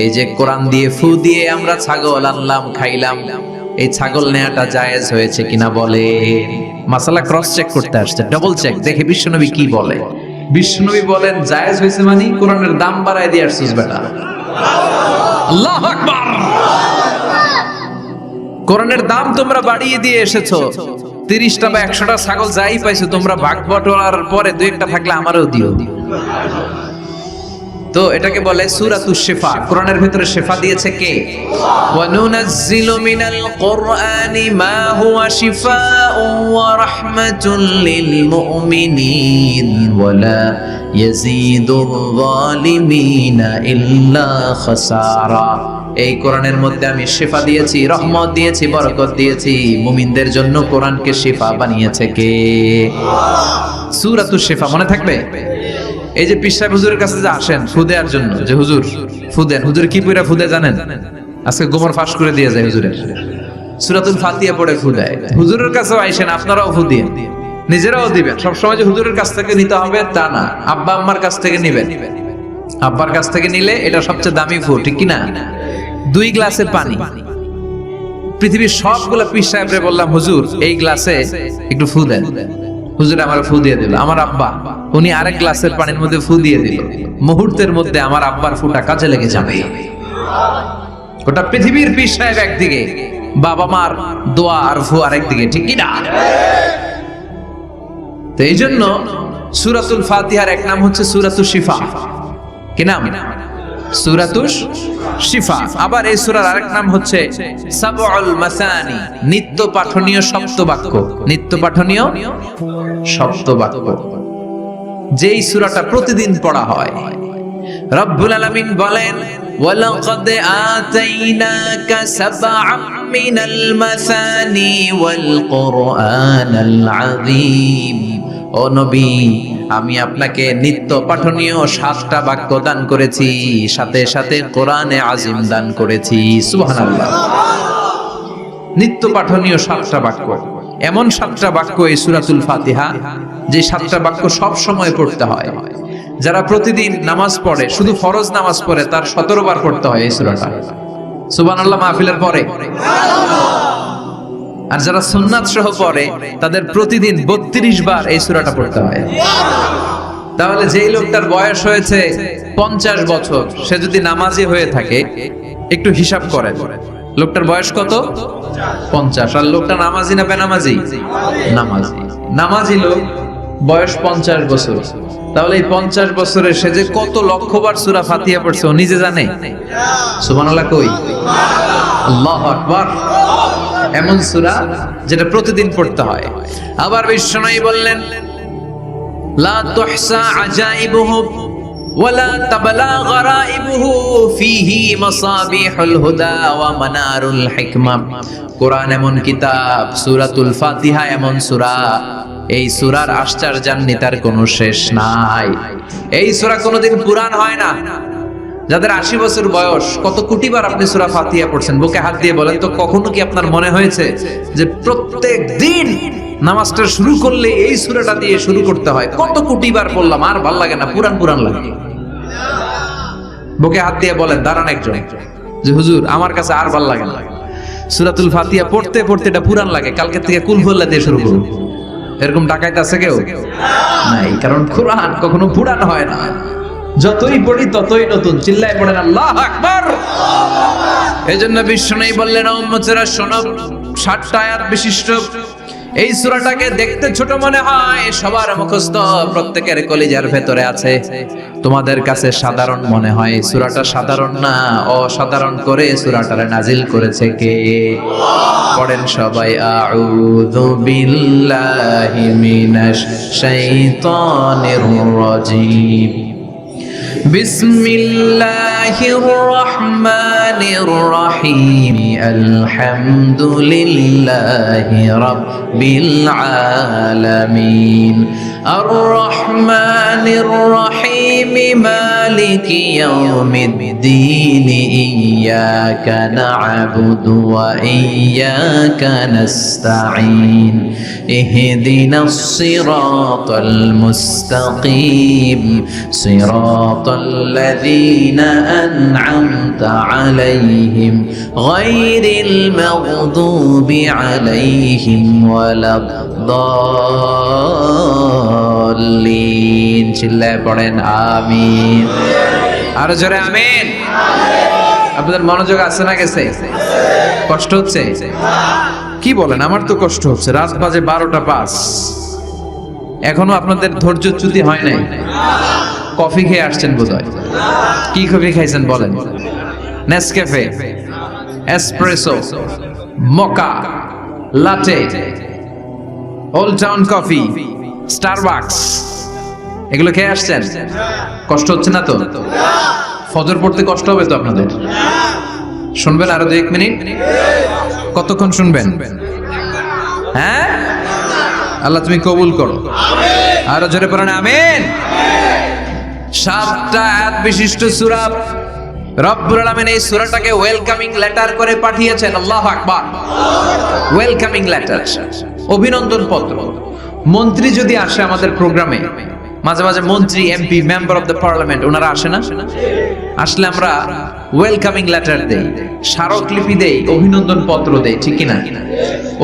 এই যে কোরআন দিয়ে ফু দিয়ে আমরা ছাগল আনলাম, খাইলাম, এই ছাগল নেয়াটা জায়েজ হয়েছে কিনা বলে। মাসালা ক্রস চেক করতে আসছে, ডাবল চেক, দেখে বিশ্বনবী কি বলে। বিশ্বনবী বলেন জায়েজ হয়েছে মানে কোরআনের দাম বাড়ায় দিয়ে আসছিস বেটা। আল্লাহু আকবার। কোরআনের দাম তোমরা বাড়িয়ে দিয়ে এসেছো। 30টা বা 100টা ছাগল যাই পাইছো তোমরা, ভাগ বটোয়ারার পরে 2-1টা থাকলে আমারও দিও। তো এটাকে বলে সূরাতুশ শিফা। কোরআনের ভিতরে শিফা দিয়েছে কে? ওয়া নুনাজ্জিলু মিনাল কুরআনি মা হুয়া শিফাউন ওয়া রাহমাতুল লিল মুমিনিন ওয়া লা ইয়াজিদুর যালিমিনা ইল্লা খাসারা। এই কোরআনের মধ্যে আমি শিফা দিয়েছি, রহমত দিয়েছি, বরকত দিয়েছি। মুমিনদের জন্য কোরআনকে শিফা বানিয়েছে কে? সূরাতুশ শিফা মনে থাকবে? এই যে পীর সাহেব হুজুরের কাছে যে আসেন ফু দেওয়ার জন্য, যে হুজুর ফু দেন, হুজুর কি পড়া ফু দেয় জানেন? আজকে গোমর ফাঁস করে দিয়ে যায় হুজুরের। সূরাতুল ফাতিহা পড়ে ফু দেয়। হুজুরের কাছেও আইসেন, আপনারাও ফু দিন, নিজেরাও দিবেন। সবসময় যে হুজুরের কাছ থেকে নিতে হবে তা না, আব্বা আম্মার কাছ থেকে নিবেন। আব্বার কাছ থেকে নিলে এটা সবচেয়ে দামি ফু, ঠিক কিনা? 2 গ্লাসে পানি। পৃথিবীর সবগুলো পীর সাহেবরে বললাম, হুজুর এই গ্লাসে একটু ফু দেন। হুজুর আমার ফু দিয়ে দিল। আমার আব্বা উনি আরেক গ্লাসের পানির মধ্যে ফু দিয়ে দিল, মুহূর্তের মধ্যে আমার আব্বার ফুটা কাজে লেগে যাবে। গোটা পৃথিবীর পীর সাহেব একদিকে, বাবা মার দোয়া আর ফু আরেকদিকে, ঠিক কি না? তো এই জন্য সূরাতুল ফাতিহার এক নাম হচ্ছে সূরাতুশ শিফা। কি নাম? সূরাতুশ শিফা। আবার এই সূরার আরেক নাম হচ্ছে সাবউল মাসানি, নিত্য পাঠনীয় সপ্তবাক্য। নিত্য পাঠনীয় সপ্তবাক্য, যেই সূরাটা প্রতিদিন পড়া হয়। রব্বুল আলামিন বলেন, ওয়ালাকাদ আতাইনাকা সাবআম মিনাল মাসানি ওয়াল কুরআনাল আযীম। ও নবী, আমি আপনাকে নিত্য পাঠনীয় 7টা বাক্য দান করেছি, সাথে সাথে কোরআনে আজিম দান করেছি। সুবহানাল্লাহ। নিত্য পাঠনীয় 7টা বাক্য, এমন 7টা বাক্য এই সূরাতুল ফাতিহা, যে 7টা বাক্য সব সময় পড়তে হয়। যারা প্রতিদিন নামাজ পড়ে, শুধু ফরজ নামাজ পড়ে, তার 17 বার পড়তে হয় এই সূরাটা। সুবহানাল্লাহ। মাহফিলের পরে। আর যারা সুন্নাত সহ পড়ে, তাদের প্রতিদিন 32 বার এই সূরাটা পড়তে হয়। তাহলে যেই লোকটার বয়স হয়েছে 50 বছর, সে যদি নামাজি হয়ে থাকে, একটু হিসাব করে, লোকটার বয়স কত? 50। আর লোকটা নামাজি না বেনামাজি? নামাজি। নামাজি লোক, বয়স 50 বছর। তাহলে এই 50 বছরে সে যে কত লক্ষবার সূরা ফাতিহা পড়ছে, ও নিজে জানে? সুবহানাল্লাহ কই? আল্লাহু আকবার। এমন সূরা যেটা প্রতিদিন পড়তে হয়। আবার বিশ্বনবী বললেন, লা তুহসা আজাইবুহু ওয়ালা তাবলা গরাইবুহু ফিহি মাসাবিহুল হুদা ওয়া মানারুল হিকমা। কোরআন এমন কিতাব, সূরাতুল ফাতিহা এমন সূরা, এই সূরার আশ্চর্যান্বিতার কোনো শেষ নাই। এই সূরা কোনোদিন পুরান হয় না। যাদের 80 বছর বয়স, কত কোটিবার আপনি সূরা ফাতিহা পড়ছেন? বুকে হাত দিয়ে বলেন তো, কখনো কি আপনার মনে হয়েছে যে প্রত্যেক দিন নামাজটা শুরু করলে এই সূরাটা দিয়ে শুরু করতে হয়? কত কোটিবার পড়লাম, আর ভাল লাগে না, পুরান পুরান লাগে। বুকে হাত দিয়ে বলেন, দাঁড়ান একজন, যে হুজুর আমার কাছে আর ভাল লাগে না, সূরাতুল ফাতিহা পড়তে পড়তে এটা পুরান লাগে, কালকে থেকে কুল হুয়াল্লাহ দিয়ে শুরু করুন। এরকম ডাকাইতে আছে কেউ? নাই। কারণ কোরআন কখনো পুরান হয় না, যতই পড়ি ততই নতুন। চিল্লায় পড়েন আল্লাহু আকবার। এজন্য বিশ্বনবী বললেন, ও উম্মতেরা শোনো, 7টা আয়াত বিশিষ্ট এই সূরাটাকে দেখতে ছোট মনে হয়, সবার মুখস্থ, প্রত্যেকের কলিজার ভেতরে আছে। তোমাদের কাছে সাধারণ মনে হয়, সূরাটা সাধারণ না, অসাধারণ করে সূরাটারে নাজিল করেছে কে? পড়েন সবাই, আউযু বিল্লাহি মিনাশ শাইতানির রাজীম। বিসমিল্লাহির রহমানির রহিম। আলহামদুলিল্লাহি রাব্বিল আলামিন। আর রহমানির রহিম। মালিকি ইয়াউমিদ্দিন। ইয়্যাকা না'বুদু ওয়া ইয়্যাকা নাস্তাঈন। ইহদিনাস সিরাতাল মুস্তাকিম। সিরাতাল্লাযীনা আন'আমতা আলাইহিম গায়রিল মাগদুবি আলাইহিম ওয়ালাদ-দাল্লিন। চিল্লায় পড়েন আমিন। আরো জোরে আমিন। আপনাদের মনোযোগ আছে না গেছে? কষ্ট হচ্ছে? কি বলেন? আমার তো কষ্ট হচ্ছে। রাত বাজে 12টা 5, এখনো আপনাদের ধৈর্যচ্যুতি হয় নাই। কফি খেয়ে আসছেন বোধহয়। কি কফি খাইছেন বলেন? নেসক্যাফে, এসপ্রেসো, মোকা, লাটে, ওল্ড টাউন কফি, স্টারবাকস, এগুলো খেয়ে আসছেন? কষ্ট হচ্ছে না তো? ফজর পড়তে কষ্ট হবে তো আপনাদের? শুনবেন আরো 2-1 মিনিট? কতক্ষণ শুনবেন? হ্যাঁ, আল্লাহ তুমি কবুল করো। আরো জোরে পড়েন আমিন। 7টা আয়াত বিশিষ্ট সূরা। রব্বুল আলামিন এই সূরাটাকে ওয়েলকামিং লেটার করে পাঠিয়েছেন। আল্লাহু আকবার। ওয়েলকামিং লেটার, অভিনন্দন পত্র। মন্ত্রী যদি আসে আমাদের প্রোগ্রামে, মাঝে মাঝে মন্ত্রী, MP, member of the parliament, ওনারা আসে না? আসলে আমরা ওয়েলকামিং লেটার দেই, স্মারকলিপি দেই, অভিনন্দন পত্র দেই, ঠিক কিনা?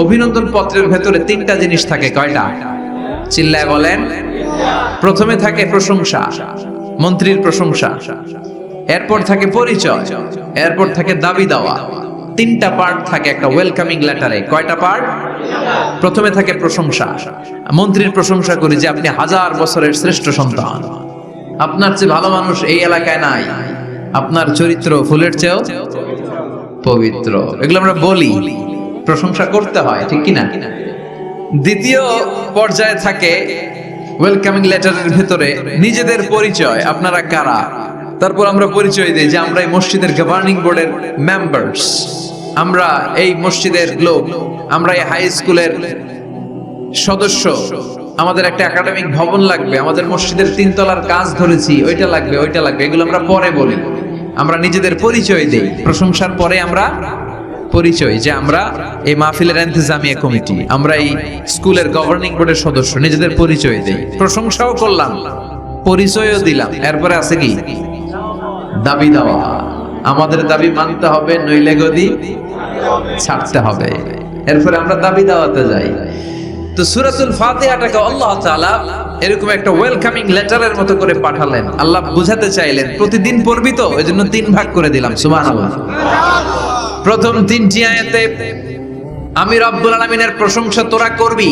অভিনন্দন পত্রের ভেতরে 3টা জিনিস থাকে। কয়টা? চিল্লায় বলেন। প্রথমে থাকে প্রশংসা, মন্ত্রীর প্রশংসা, এরপর থাকে পরিচয়, এরপর থাকে দাবি দেওয়া। তিনটা পার্ট থাকে একটা ওয়েলকামিং লেটারে। কয়টা পার্ট? প্রথমে থাকে প্রশংসা। মন্ত্রীর প্রশংসা করি যে আপনি 1000 বছরের শ্রেষ্ঠ সন্তান, আপনার চেয়ে ভালো মানুষ এই এলাকায় নাই, আপনার চরিত্র ফুলের চেয়েও পবিত্র। এগুলো আমরা বলি, প্রশংসা করতে হয়, ঠিক কিনা? দ্বিতীয় পর্যায়ে থাকে ওয়েলকামিং লেটারের ভেতরে নিজেদের পরিচয়, আপনারা কারা। তারপর আমরা পরিচয় দিই যে আমরা এই মসজিদের গভর্নিং বোর্ডের মেম্বার্স, আমরা এই মসজিদের লোক, আমরা এই হাই স্কুলের সদস্য, আমাদের একটা একাডেমিক ভবন লাগবে, আমাদের মসজিদের 3 তলার কাজ ধরেছি, ওইটা লাগবে ওইটা লাগবে। এগুলো আমরা পরে বলি, আমরা নিজেদের পরিচয় দেই। প্রশংসার পরে আমরা পরিচয় যে আমরা এই মাহফিলের ইন্তেজামিয়া কমিটি, আমরা এই স্কুলের গভর্নিং বোর্ডের সদস্য, নিজেদের পরিচয় দেই। প্রশংসাও করলাম, পরিচয়ও দিলাম। এরপরে আছে কি? দাবি দেওয়া। আমাদের দাবি মানতে হবে, নইলে গদি ছাড়তে হবে। এরপরে আমরা দাবি দেওয়াতে যাই। তো সূরাতুল ফাতিহাটাকে আল্লাহ তাআলা এরকম একটা ওয়েলকামিং লেটারের মতো করে পাঠালেন। আল্লাহ বুঝাতে চাইলেন প্রতিদিন পড়বি তো, এজন্য 3 ভাগ করে দিলাম। সুবহানাল্লাহ। প্রথম 3টি আয়াতে আমি রব্বুল আলামিনের প্রশংসা তোরা করবি।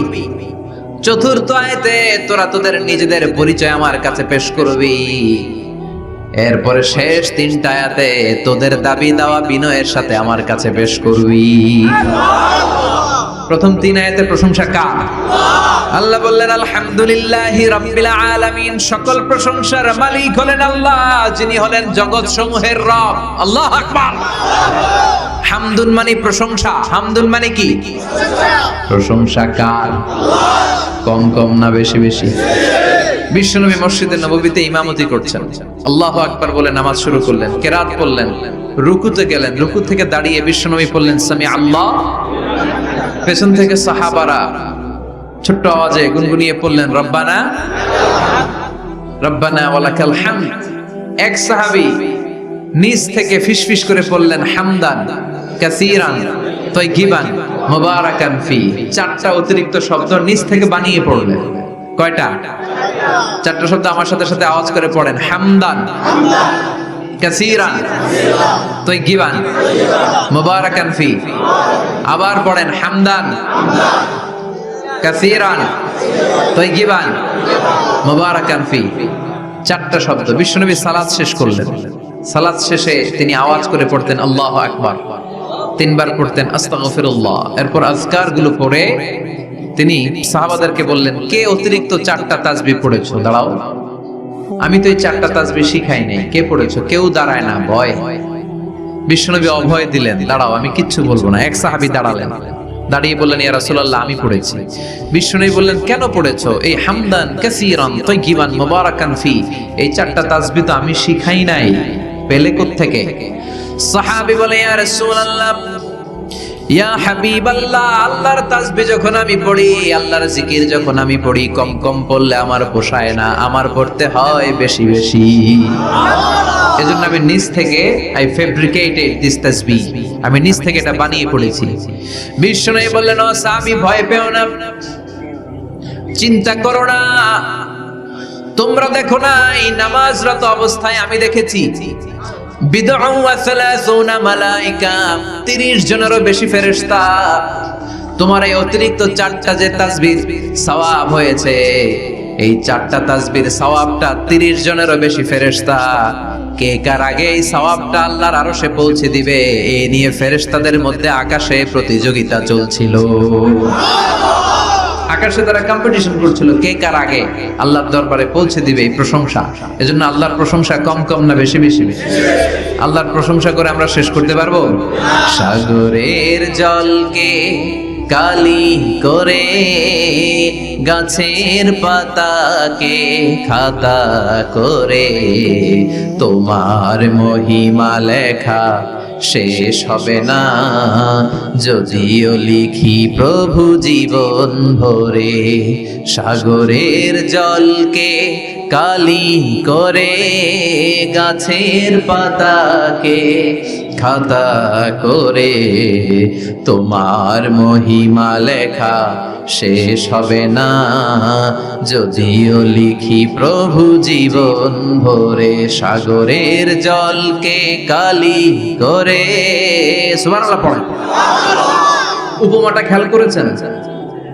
চতুর্থ আয়াতে তোরা তোদের নিজেদের পরিচয় আমার কাছে পেশ করবি। এরপরে শেষ 3টা আয়াতে তোদের দাবি দেওয়া বিনয়ের সাথে আমার কাছে পেশ করবি। প্রথম 3 আয়াতে প্রশংসা কার? আল্লাহ বললেন আলহামদুলিল্লাহি রাব্বিল আলামিন, সকল প্রশংসার মালিক হলেন আল্লাহ, যিনি হলেন জগৎ সমূহের রব। আল্লাহু আকবার। হামদুন মানে প্রশংসা। হামদুন মানে কি? প্রশংসা কার? কম কম না বেশি বেশি? বিশ্বনবী মসজিদে নববীতে ইমামতি করছেন, আল্লাহু আকবার বলে নামাজ শুরু করলেন, কেরাত পড়লেন, রুকুতে গেলেন, রুকু থেকে দাঁড়িয়ে বিশ্বনবী পড়লেন সামি আল্লাহ। পেছন থেকে সাহাবারা ছোট্ট আওয়াজে গুনগুনিয়ে পড়লেন রব্বানা রব্বানা ওয়ালাকাল হামদ। এক সাহাবী নিচ থেকে ফিসফিস করে পড়লেন হামদান কাসীরান তাইয়িবান মুবারাকান ফি। 4টা অতিরিক্ত শব্দ নিচ থেকে বানিয়ে পড়লেন। কয়টা? 4টা শব্দ আমার সাথে সাথে আওয়াজ করে পড়েন। হামদান কাসীরান তাইয়িবান মুবারাকান ফি। আবার পড়েন হামদান কাসীরান তাইয়িবান মুবারাকান ফি। 4টা শব্দ। বিশ্বনবী সালাত শেষ করলেন। সালাত শেষে তিনি আওয়াজ করে পড়তেন আল্লাহু আকবার, 3 বার পড়তেন আস্তাগফিরুল্লাহ। এরপর আজকার গুলো পড়ে তিনি সাহাবাদেরকে বললেন, কে অতিরিক্ত 4টা তাসবিহ পড়েছো? দাঁড়াও, আমি তো এই 4টা তাসবিহ শিখাই নাই, কে পড়েছো? কেউ দাঁড়ায় না, ভয়। বিশ্বনবী অভয় দিলেন, দাঁড়াও আমি কিচ্ছু বলবো না। এক সাহাবী দাঁড়ালেন, দাঁড়িয়ে বললেন ইয়া রাসূলুল্লাহ আমি পড়েছি। বিশ্বনবী বললেন কেন পড়েছো? এই হামদান কাসীরান তাইয়িবান মুবারাকান ফি, এই 4টা তাসবিহ তো আমি শিখাই নাই, পেলে কোত্থেকে? সাহাবী বলে ইয়া রাসূলুল্লাহ ইয়া হাবিবাল্লাহ, আল্লাহর তাসবিহ যখন আমি পড়ি, আল্লাহর জিকির যখন আমি পড়ি, কম কম পড়লে আমার পোষায় না, আমার পড়তে হয় বেশি বেশি। এজন্য আমি নিজ থেকে আই ফেব্রিকেটেড দিস তাসবিহ, আমি নিজ থেকে এটা বানিয়ে পড়েছি। বিশ্বনবী বললেন ও সাহাবী ভয় পেও না, চিন্তা করো না, তোমরা দেখো না এই নামাজরত অবস্থায় আমি দেখেছি বিদউ ওয়া 30 মালায়েকা, 30 জনেরও বেশি ফেরেশতা। তোমার এই অতিরিক্ত 4টা যে তাসবিহ সওয়াব হয়েছে, এই 4টা তাসবিহর সওয়াবটা 30 জনেরও বেশি ফেরেশতা কে কার আগে এই সওয়াবটা আল্লাহর আরশে পৌঁছে দিবে, এই নিয়ে ফেরেশতাদের মধ্যে আকাশে প্রতিযোগিতা চলছিল। আকাশে তারা কম্পিটিশন করছিল কে কার আগে আল্লাহর দরবারে পৌঁছে দিবে এই প্রশংসা। এজন্য আল্লাহর প্রশংসা কম কম না বেশি বেশি? আল্লাহর প্রশংসা করে আমরা শেষ করতে পারবো? সাগরের জলকে কালি করে, গাছের পাতাকে খাতা করে, তোমার মহিমা লেখা শেষ হবে না, যদিও লিখি প্রভু জীবন ভরে। সাগরের জলকে কালি করে, গাছের পাতাকে খাতা করে, তোমার মহিমা লেখা শেষ হবে না, যদিও লিখি প্রভু জীবন ভরে, সাগরের জলকে কালি করে। সুবহানাল্লাহ পড়েন। উপমাটা খেয়াল করেছেন?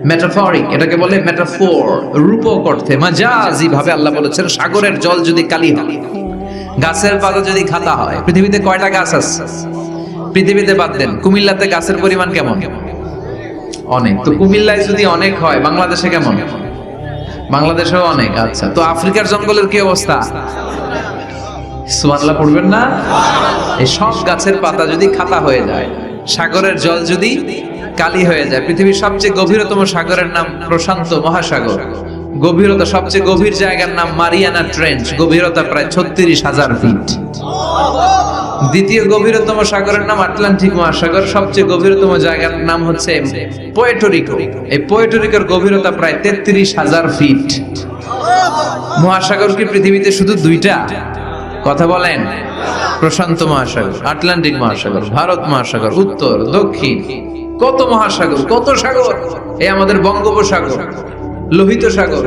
মেটাফরিক, এটাকে বলে মেটাফোর, রূপক অর্থে মাজাজি ভাবে আল্লাহ বলেছেন সাগরের জল যদি কালি হয়, গাছের পাতা যদি খাতা হয়। পৃথিবীতে কয়টা গাছ আছে? পৃথিবীতে বাদ দেন, কুমিল্লাতে গাছের পরিমাণ কেমন? অনেক। তো কুমিল্লায় যদি অনেক হয়, বাংলাদেশে কেমন? বাংলাদেশেও অনেক। আচ্ছা, তো আফ্রিকার জঙ্গলের কি অবস্থা? সুবহানাল্লাহ পড়বেন না? এই সব গাছের পাতা যদি খাতা হয়ে যায়, সাগরের জল যদি কালি হয়ে যায়। পৃথিবীর সবচেয়ে গভীরতম সাগরের নাম প্রশান্ত মহাসাগর, গভীরতা সবচেয়ে গভীর জায়গার নাম মারিয়ানা ট্রেঞ্চ, গভীরতা প্রায় 36,000 ফিট। দ্বিতীয় গভীরতম সাগরের নাম আটলান্টিক মহাসাগর, সবচেয়ে গভীরতম জায়গার নাম হচ্ছে পুয়ের্টো। এই পুয়ের্টোর গভীরতা প্রায় 33,000 ফিট। মহাসাগর কি পৃথিবীতে শুধু দুইটা? কথা বলেন। প্রশান্ত মহাসাগর, আটলান্টিক মহাসাগর, ভারত মহাসাগর, উত্তর দক্ষিণ, কত মহাসাগর, কত সাগর। এই আমাদের বঙ্গোপসাগর, লোহিত সাগর,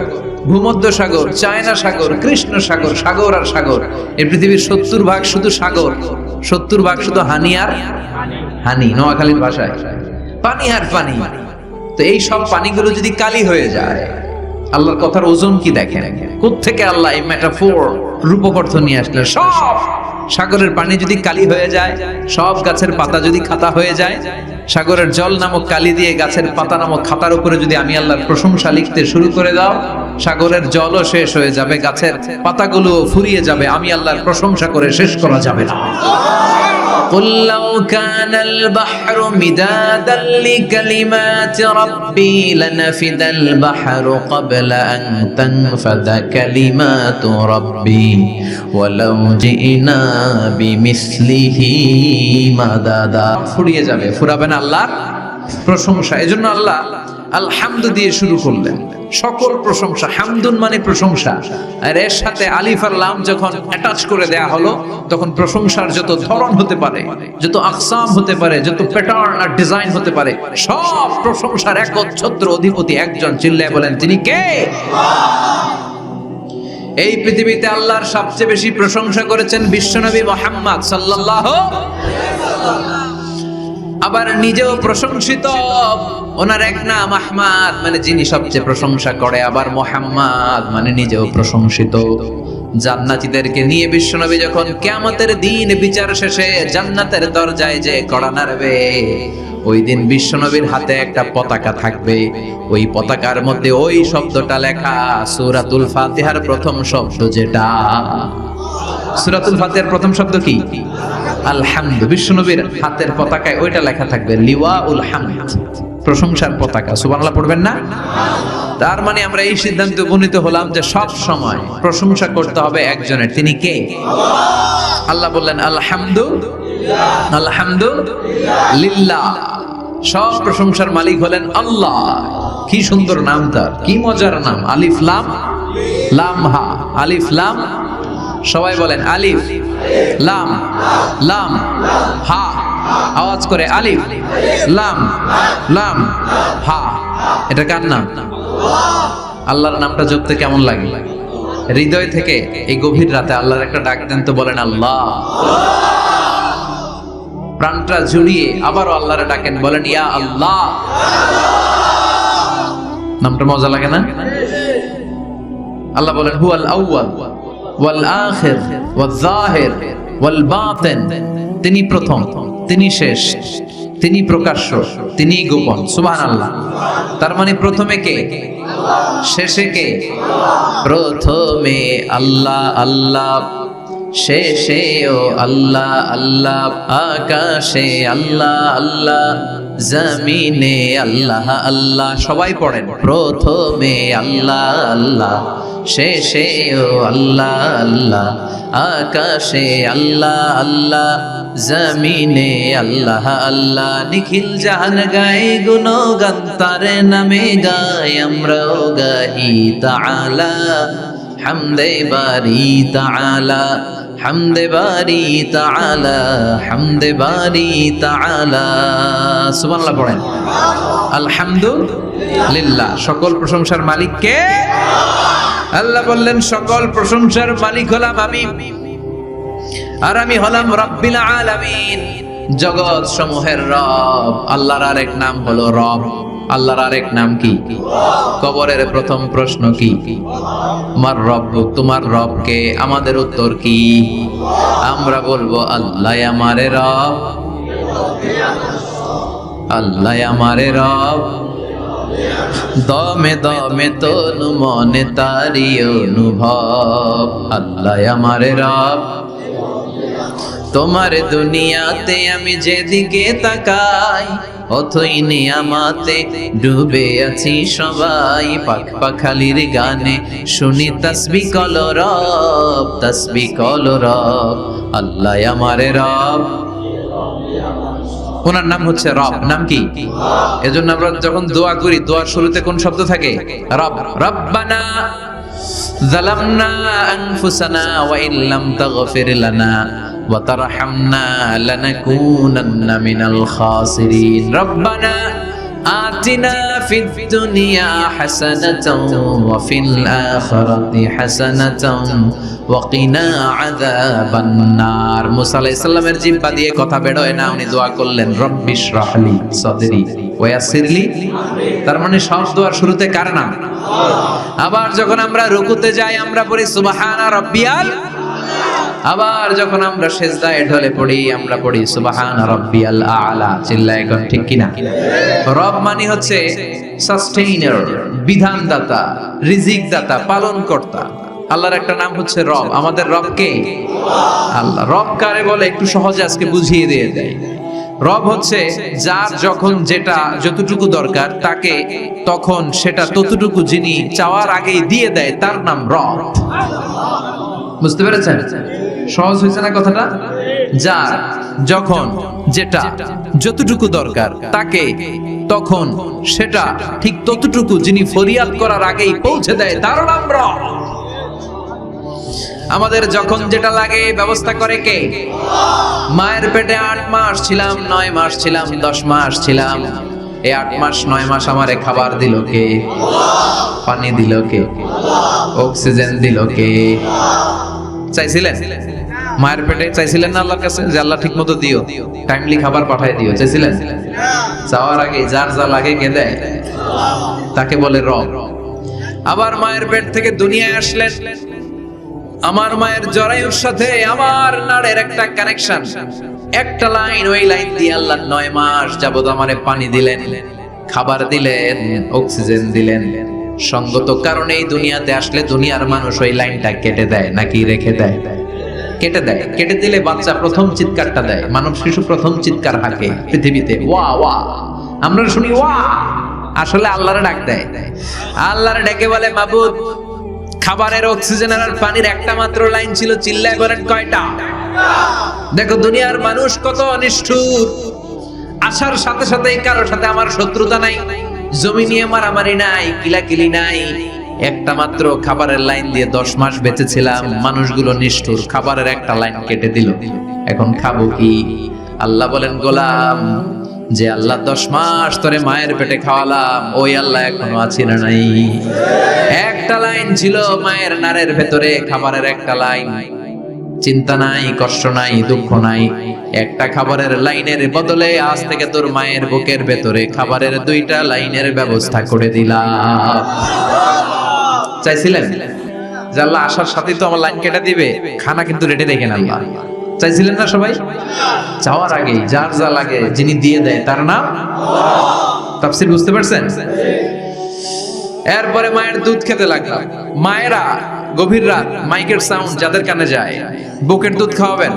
ভূমধ্য সাগর, চায়না সাগর, কৃষ্ণ সাগর, সাগর আর সাগর। এই পৃথিবীর 70% শুধু সাগর, 70% শুধু হানি আর হানি, নোয়াখালীর ভাষায় পানি আর পানি। তো এই সব পানিগুলো যদি কালি হয়ে যায়, আল্লাহর কথার ওজন কি দেখেন? কোত্থেকে আল্লাহ এই মেটাফোর, রূপক অর্থ নিয়ে আসলেন? সব সাগরের পানি যদি কালি হয়ে যায়, সব গাছের পাতা যদি খাতা হয়ে যায়, সাগরের জল নামক কালি দিয়ে গাছের পাতা নামক খাতার উপরে যদি আমি আল্লাহর প্রশংসা লিখতে শুরু করে দাও, সাগরের জলও শেষ হয়ে যাবে, গাছের পাতাগুলো ফুরিয়ে যাবে, আমি আল্লাহর প্রশংসা করে শেষ করা যাবে না। قل لو كان البحر مدادا لكلمات ربي لنفد البحر قبل أن تنفد كلمات ربي ولو جئنا بمثله مددا। ফুরিয়ে যাবে, ফুরাবে না আল্লাহর প্রশংসা। এজন্য আল্লাহ আলহামদু দিয়ে শুরু করলেন। সকল প্রশংসা, হামদুন মানে প্রশংসা, আর এর সাথে আলিফ আর লাম যখন অ্যাটাচ করে দেয়া হলো, তখন প্রশংসার যত ধরন হতে পারে, যত আকসাম হতে পারে, যত প্যাটার্ন আর ডিজাইন হতে পারে, সব প্রশংসার একচ্ছত্র অধিপতি একজন। চিল্লায় বলেন তিনি কে? এই পৃথিবীতে আল্লাহর সবচেয়ে বেশি প্রশংসা করেছেন বিশ্বনবী মুহাম্মদ সাল্লাল্লাহু আলাইহি ওয়াসাল্লাম। আবার নিজেও প্রশংসিত, ওনার এক নাম আহমদ, মানে যিনি সবচেয়ে প্রশংসা করে। আবার মুহাম্মদ মানে নিজেও প্রশংসিত। জান্নাতীদেরকে নিয়ে বিশ্বনবী যখন কিয়ামতের দিন বিচার শেষে জান্নাতের দরজায় যে কড়া নাড়বে, ওই দিন বিশ্বনবীর হাতে একটা পতাকা থাকবে। ওই পতাকার মধ্যে ওই শব্দটা লেখা, সূরাতুল ফাতিহার প্রথম শব্দ যেটা। সূরাতুল ফাতিহার প্রথম শব্দ কি? আলহামদু। বিশ্বনবীর হাতের পতাকায় ওইটা লেখা থাকবে, লিওয়াউল হামদ, প্রশংসার পতাকা। সুবহানাল্লাহ পড়বেন না? তার মানে আমরা এই সিদ্ধান্তে উপনীত হলাম যে সব সময় প্রশংসা করতে হবে একজনের। তিনি কে? আল্লাহ বললেন আলহামদু, আলহামদু লিল্লাহ। সব প্রশংসার মালিক হলেন আল্লাহ। কি সুন্দর নাম তার, কি মজার নাম। আলিফ লাম লাম হা, আলিফ লাম। সবাই বলেন আলিফ লাম লাম হা, আওয়াজ করে আলিফ লাম লাম হা। এটা কার নাম? আল্লাহর নামটা জপতে কেমন লাগে? হৃদয় থেকে এই গভীর রাতে আল্লাহর একটা ডাক দেন তো, বলেন আল্লাহ। প্রাণটা জুড়িয়ে আবারও আল্লাহরে ডাকেন, বলেন ইয়া আল্লাহ। নামটা মজা লাগে না? আল্লাহ বলেন হুয়াল আউয়াল ওয়াল আখির ওয়াল যাহির ওয়াল বাতিন। তিনি প্রথম, তিনি শেষ, তিনি প্রকাশ্য, তিনি গোপন। সুবহানাল্লাহ। তার মানে প্রথমে কে? শেষে কে? প্রথমে আল্লাহ আল্লাহ, শেষেও আল্লাহ আল্লাহ, আকাশে আল্লাহ আল্লাহ, জমিনে আল্লাহ আল্লাহ। সবাই পড়েন, প্রথমে আল্লাহ আল্লাহ, শেষেও আল্লাহ আল্লাহ, আকাশে আল্লাহ আল্লাহ, জমিনে আল্লাহ আল্লাহ। নিখিল জাহান গায়ে গুণগান, তার নামে গায় আমরাও গাহি তাআলা, হামদে বারি তাআলা। হামদে বারি তাআলা, হামদে বারি তাআলা। সুবহানাল্লাহ পড়েন। আলহামদুলিল্লাহ, সকল প্রশংসার মালিক কে? আল্লাহ বললেন সকল প্রশংসার মালিক হলাম আমি, আর আমি হলাম রব্বিল আলামিন, জগৎ সমূহের রব। আল্লাহর আরেক নাম হলো রব। আল্লাহর আরেক নাম কি? কবরের প্রথম প্রশ্ন কি? আমার রব, তোমার রব কে? আমাদের উত্তর কি? আমরা বলবো আল্লাহ আমারে রব, আল্লাহ আমারে রব, দমে দমে তনু মনে তারি অনুভব। আল্লাহ আমারে রব, তোমার দুনিয়াতে আমি যেদিকে তাকাই অথই নিয়ামতে ডুবে আছি সবাই। পাখ পাখালির গানে শুনি তাসবিহ কলো রব, তাসবিহ কলো রব। আল্লাহ আমারে রব, ওনার নাম হচ্ছে রব। নাম কি? এজন্য আমরা যখন দোয়া করি, দোয়ার শুরুতে কোন শব্দ থাকে? রব। রব্বানা যালামনা আনফুসানা ওয়া ইল্লাম তাগফির লানা ওয়া তারহামনা লানাকুনান্না মিনাল খাসিরিন। রব্বানা আতিনা ফিদ দুনিয়া হাসানাতাও ওয়া ফিল আখিরাতি হাসানাতাও ওয়া কিনা আযাবান নার। মুসা আলাইহিস সালামের জিহ্বা দিয়ে কথা বের হয় না, উনি দোয়া করলেন রব্বিশ রাহলি সাদরি ওয়া ইয়াসসিরলি। তার মানে সব দোয়ার শুরুতে কার নাম? আবার যখন আমরা রুকুতে যাই আমরা পড়ি সুবহানা রাব্বিয়াল। আবার যখন আমরা সিজদায় ঢলে পড়ি আমরা পড়ি সুবহানা রাব্বিয়াল আ'লা। চিল্লায় কোন ঠিক কিনা? রব মানে হচ্ছে সাস্টেইনার, বিধানদাতা, রিজিক দাতা, পালন কর্তা। আল্লাহর একটা নাম হচ্ছে রব। আমাদের রব কে? আল্লাহ। রব কারে বলে একটু সহজে আজকে বুঝিয়ে দিয়ে দেয়। রব হচ্ছে যার যখন যেটা যতটুকু দরকার তাকে তখন সেটা ততটুকু যিনি চাওয়ার আগেই দিয়ে দেয়, তার নাম রব। বুঝতে পেরেছেন? সহজ হয়েছে না কথাটা? যার যখন যেটা যতটুকু দরকার তাকে তখন সেটা ঠিক ততটুকু যিনি ফরিয়াদ করার আগেই পৌঁছে দেয়, তার নাম রব। আমাদের যখন যেটা লাগে ব্যবস্থা করে কে? মায়ের পেটে 8 মাস ছিলাম, 9 মাস ছিলাম, 10 মাস ছিলাম। এই 8 মাস 9 মাস আমারে খাবার দিল কে? পানি দিল কে? অক্সিজেন দিল কে? চাইছিলেন? মায়ের পেটে চাইছিলেন না আল্লাহর কাছে যে আল্লাহ ঠিক মতো দিও, টাইমলি খাবার পাঠায় দিও? চাইছিলেন? চাওয়ার আগে যার যা লাগে কে দেয়? তাকে বলে রব। আবার মায়ের পেট থেকে দুনিয়ায় আসলেন, আমার মায়ের জরায়ুর সাথে আমার নাড়ের একটা কানেকশন, একটা লাইন, ওই লাইন দিয়ে আল্লাহ 9 মাস যাবত আমারে পানি দিলেন, খাবার দিলেন, অক্সিজেন দিলেন। সঙ্গত কারণে এই দুনিয়াতে আসলে দুনিয়ার মানুষ ওই লাইনটা কেটে দেয় নাকি রেখে দেয়? কেটে দেয়। কেটে দিলে বাচ্চা প্রথম চিৎকারটা দেয়, মানব শিশু প্রথম চিৎকার হাঁকে পৃথিবীতে, ওয়া ওয়া। আমরা শুনি ওয়া, আসলে আল্লাহরে ডাক দেয়। আল্লাহরে ডেকে বলে মাবুদ, খাবারের, অক্সিজেনের আর পানির একটা মাত্র লাইন ছিল, চিল্লায় বলেন কয়টা? দেখো দুনিয়ার মানুষ কত অনিষ্ঠুর। আসার সাথে সাথে কারোর সাথে আমার শত্রুতা নাই, জমি নিয়ে মারামারি নাই, কিলাকিলি নাই। একটা মাত্র খাবারের লাইন দিয়ে 10 মাস বেঁচেছিলাম। মানুষগুলো নিষ্ঠুর, খাবারের একটা লাইন কেটে দিল। এখন খাবো কি? আল্লাহ বলেন গোলাম, যে আল্লাহ 10 মাস ধরে মায়ের পেটে খাওয়ালাম, ওই আল্লাহ এখনো আছে না নাই? একটা লাইন ছিল মায়ের নারের ভেতরে, খাবারের একটা লাইন। চিন্তা নাই, কষ্ট নাই, দুঃখ নাই। একটা খাবারের লাইনের বদলে আজ থেকে তোর মায়ের বুকের ভেতরে খাবারের 2টা লাইনের ব্যবস্থা করে দিলাম। চাইছিলেন যে আল্লাহ আসার সাথে তো আমার লাইন কেটে দিবে, খানা কিন্তু রেডি রেখেন আল্লাহ? চাইছিলেন না সবাই? চাওয়ার আগে যার যা লাগে যিনি দিয়ে দেয় তার নাম তাফসীর। বুঝতে পারছেন? এরপরে মায়ের দুধ খেতে লাগলাম। মায়েরা গভীর রাত মাইকের সাউন্ড যাদের কানে যায়, বুকের দুধ খাওয়াবেন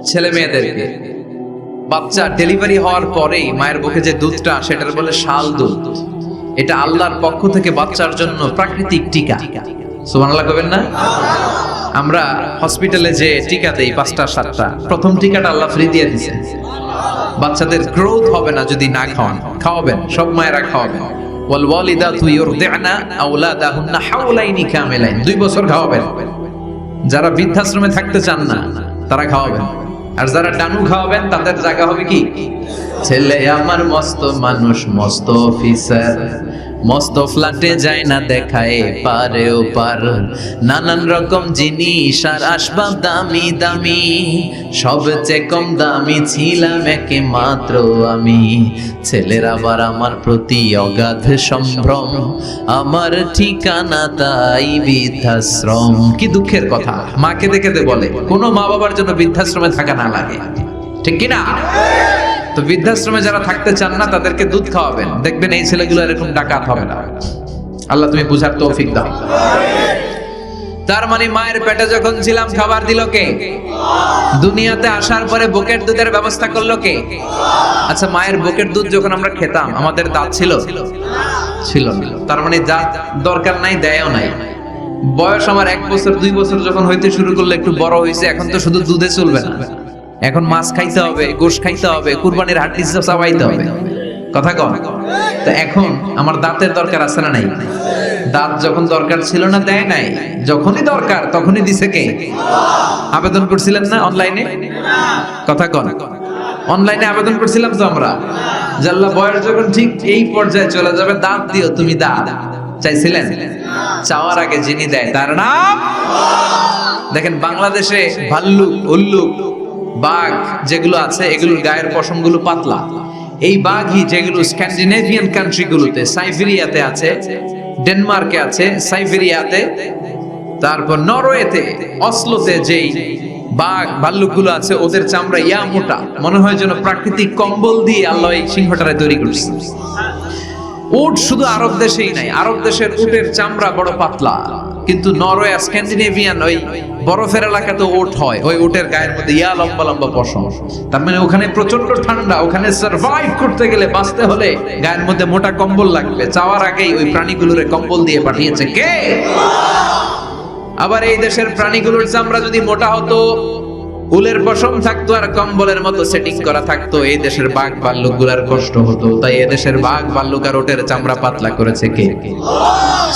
ছেলে মেয়েদেরকে। বাচ্চা ডেলিভারি হওয়ার পরেই মায়ের বুকে যে দুধটা, সেটার বলে শাল দুধ। এটা আল্লাহর পক্ষ থেকে বাচ্চার জন্য প্রাকৃতিক টিকা। সুবহানাল্লাহ কবেন না? আমরা হসপিটালে যে টিকা দেই 5টা 7টা, প্রথম টিকাটা আল্লাহ ফ্রি দিয়ে দিয়েছে। বাচ্চাদের গ্রোথ হবে না যদি না খাওয়ান। খাওয়াবেন, সব মায়েরা খাওয়াবেন। ওয়াল ওয়ালিদাতু ইউরদি'না আওলাদাহুন্না হাওলাইনি কামিলাইন, 2 বছর খাওয়াবেন। যারা বৃদ্ধাশ্রমে থাকতে চান না তারা খাওয়াবেন, আর যারা ডানু খাওয়াবেন তাদের জায়গা হবে কি? ছেলে আমার মস্ত মানুষ, মস্ত অফিসার, মস্ত ফ্ল্যাটে যায় না দেখায় পারেও পার, নানান রকম জিনিস আর আসবাব দামি দামি, সবচেয়ে কম দামি ছিলাম একে মাত্র আমি। ছেলের আবার আমার প্রতি অগাধ সম্ভ্রম, আমার ঠিকানা তাই বৃদ্ধাশ্রম। কি দুঃখের কথা, মাকে দেখে বলে কোনো মা বাবার জন্য বৃদ্ধাশ্রমে থাকা না লাগে, ঠিক কিনা? তো বৃদ্ধাশ্রমে যারা থাকতে চান না তাদেরকে দুধ খাওয়াবেন, দেখবেন এই ছেলেগুলো এরকম ডাকাত হবে না। আল্লাহ তুমি বুঝার তৌফিক দাও। তার মানে মায়ের পেটে যখন ছিলাম খাবার দিল কে? দুনিয়াতে আসার পরে বুকের দুধের ব্যবস্থা করলো কে? আচ্ছা, মায়ের বুকের দুধ যখন আমরা খেতাম আমাদের দাঁত ছিল? ছিল না। তার মানে দাঁত দরকার নাই, দেয়ও নাই। বয়স আমার 1 বছর 2 বছর যখন হইতে শুরু করলো, একটু বড় হয়েছে, এখন তো শুধু দুধে চলবে না, এখন মাছ খাইতে হবে, গোশ খাইতে হবে, কুরবানির হাড্ডি চাবাইতে হবে, কথা কন। তো এখন আমার দাঁতের দরকার আছে না নাই? দাঁত যখন দরকার ছিল না দেয় নাই, যখনই দরকার তখনই দিছে কে? আবেদন করছিলেন না অনলাইনে? কথা কন, অনলাইনে আবেদন করছিলাম তো আমরা, জাল্লা বয়স যখন ঠিক এই পর্যায়ে চলে যাবে দাঁত দিও তুমি, দাঁত চাইছিলেন? চাওয়ার আগে যিনি দেয় তার নাম। দেখেন বাংলাদেশে ভাল্লুক, উল্লুক, বাঘ যেগুলো আছে এগুলোর গায়ের পশমগুলো পাতলা। এই বাঘই যেগুলো স্ক্যান্ডিনেভিয়ান কান্ট্রিগুলোতে, সাইবেরিয়াতে আছে, ডেনমার্কে আছে, সাইবেরিয়াতে, তারপর নরওয়েতে, অসলোতে যেই বাঘ ভাল্লুকগুলো আছে ওদের চামড়া ইয়া মোটা, মনে হয় যেন প্রাকৃতিক কম্বল দিয়ে আল্লাহ এই সিংহটারে তৈরি করছে। উট শুধু আরব দেশেই নাই, আরব দেশের উটের চামড়া বড় পাতলা, কিন্তু নরওয়ে স্ক্যান্ডিনেভিয়ান ওই বরফের এলাকাতে উট হয়, ওই উটের গায়ের মধ্যে ইয়া লম্বা লম্বা পশম। তার মানে ওখানে প্রচন্ড ঠান্ডা, ওখানে সার্ভাইভ করতে গেলে, বাঁচতে হলে গায়ের মধ্যে মোটা কম্বল লাগবে। চাওয়ার আগেই ওই প্রাণীগুলোরে কম্বল দিয়ে পাঠিয়েছে কে? আবার এই দেশের প্রাণীগুলোর চামড়া যদি মোটা হতো, উলের পশম থাকতো আর কম্বলের মতো সেটিং করা থাকতো, এই দেশের বাঘ ভাল্লুক গুলার কষ্ট হতো। তাই এই দেশের বাঘ ভাল্লুক আর ওটের চামড়া পাতলা করেছে কে?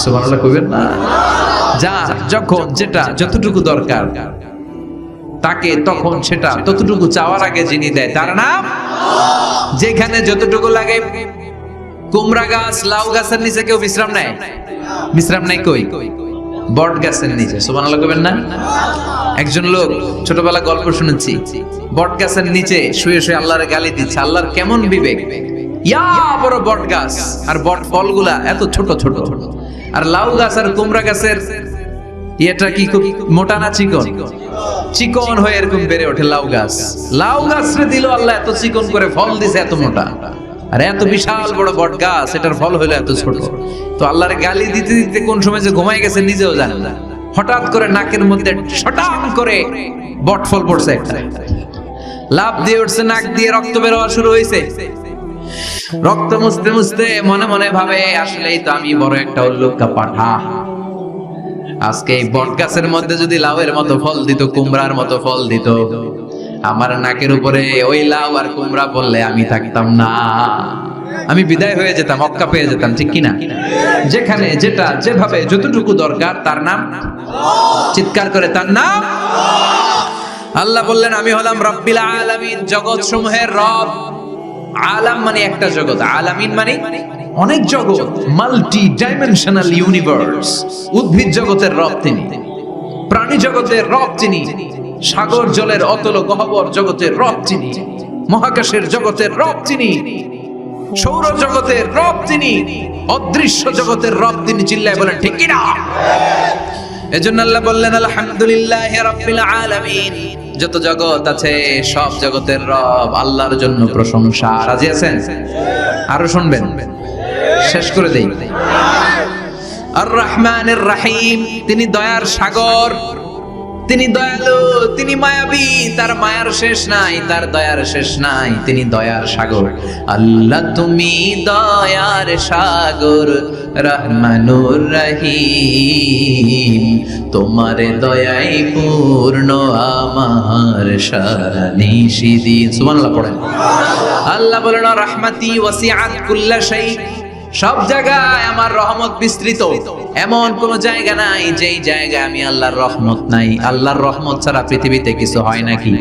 সুবহানাল্লাহ কইবেন না? যা যখন যেটা যতটুকু দরকার তাকে তখন সেটা ততটুকু চাওয়ার আগে যিনি দেয় তার নাম। যেখানে যতটুকু লাগে, কুমড়া গাছ, লাউ গাছের নিচে কেউ বিশ্রাম নেয়? বিশ্রাম নাই কই? বট গাছের নিচে। সুবহানাল্লাহ কইবেন না? একজন লোক ছোটবেলা গল্প শুনেছি, বট গাছের নিচে শুয়ে শুয়ে আল্লাহর গালি দিচ্ছে। আল্লাহর কেমন বিবেক, ইয়া বড় বট গাছ আর বট ফলগুলা এত ছোট ছোট, আর লাউ গাছ আর কুমড়া গাছের এটা কি খুব মোটা না চিকন? চিকন হয়ে এরকম বেড়ে ওঠে লাউ গাছ। লাউ গাছরে দিল আল্লাহ এত চিকন করে, ফল দিছে এত মোটা। আর এত বিশাল বড় বট গাছ, এটার ফল হলো এত ছোট। তো আল্লাহর গালি দিতে দিতে কোন সময় যে ঘুমাই গেছে নিজেও জানে না। হঠাৎ করে নাকের মধ্যে শটাং করে বট ফল পড়ছে একটা, লাভ দিয়ে উঠছে, নাক দিয়ে রক্ত বের হওয়া শুরু হয়েছে। রক্ত মুছতে মুছতে মনে মনে ভাবে, আসলেই তো আমি বড় একটা উল্লুকা পাঠা। আজকে এই বট গাছের মধ্যে যদি লাউয়ের মতো ফল দিত, কুমড়ার মতো ফল দিত, আমার নাকের উপরে ওই লাউ আর কুমড়া বললে আমি থাকতাম না, আমি বিদায় হয়ে যেতাম, মক্কা পেয়ে যেতাম, ঠিক কিনা? যেখানে যেটা যেভাবে যতটুকু দরকার তার নাম, চিৎকার করে তার নাম। আল্লাহ বললেন আমি হলাম রব্বিল আলামিন, জগৎ সমূহের রব। আলাম মানে একটা জগৎ, আলামিন মানে অনেক জগৎ, মাল্টি ডাইমেনশনাল ইউনিভার্স। উদ্ভিদ জগতের রব তিনি, প্রাণী জগতের রব তিনি, সাগর জলের অতল গহ্বর জগতের রব তিনি, মহাকাশের জগতের রব তিনি, সৌর জগতের রব তিনি, অদৃশ্য জগতের রব তিনি। চিল্লায় বলেন ঠিক কিনা? এজন্য আল্লাহ বললেন আলহামদুলিল্লাহি রাব্বিল আলামিন। যত জগৎ আছে সব জগতের রব আল্লাহর জন্য প্রশংসা। রাজি আছেন? আরো শুনবেন? শেষ করে দেই। আর রহমানির রহিম, তিনি দয়ার সাগর, তিনি দয়ালু, তিনি মায়াবী, তার মায়ার শেষ নাই, তার দয়ার শেষ নাই, তিনি দয়ার সাগর। আল্লাহ তুমি দয়ার সাগর, রহমানুর রহিম, তোমার দয়াই পূর্ণ আমার সারা নিশিদিন। সুবহানাল্লাহ পড়েন। আল্লাহ বলেন রহমতি ওয়াসিআত কুল্লা শাই, সব জায়গায় আমার রহমত বিস্তৃত, এমন কোন জায়গা নাই যেই জায়গায় আমি আল্লাহর রহমত নাই। আল্লাহর রহমত ছাড়া পৃথিবীতে কিছু হয় নাকি?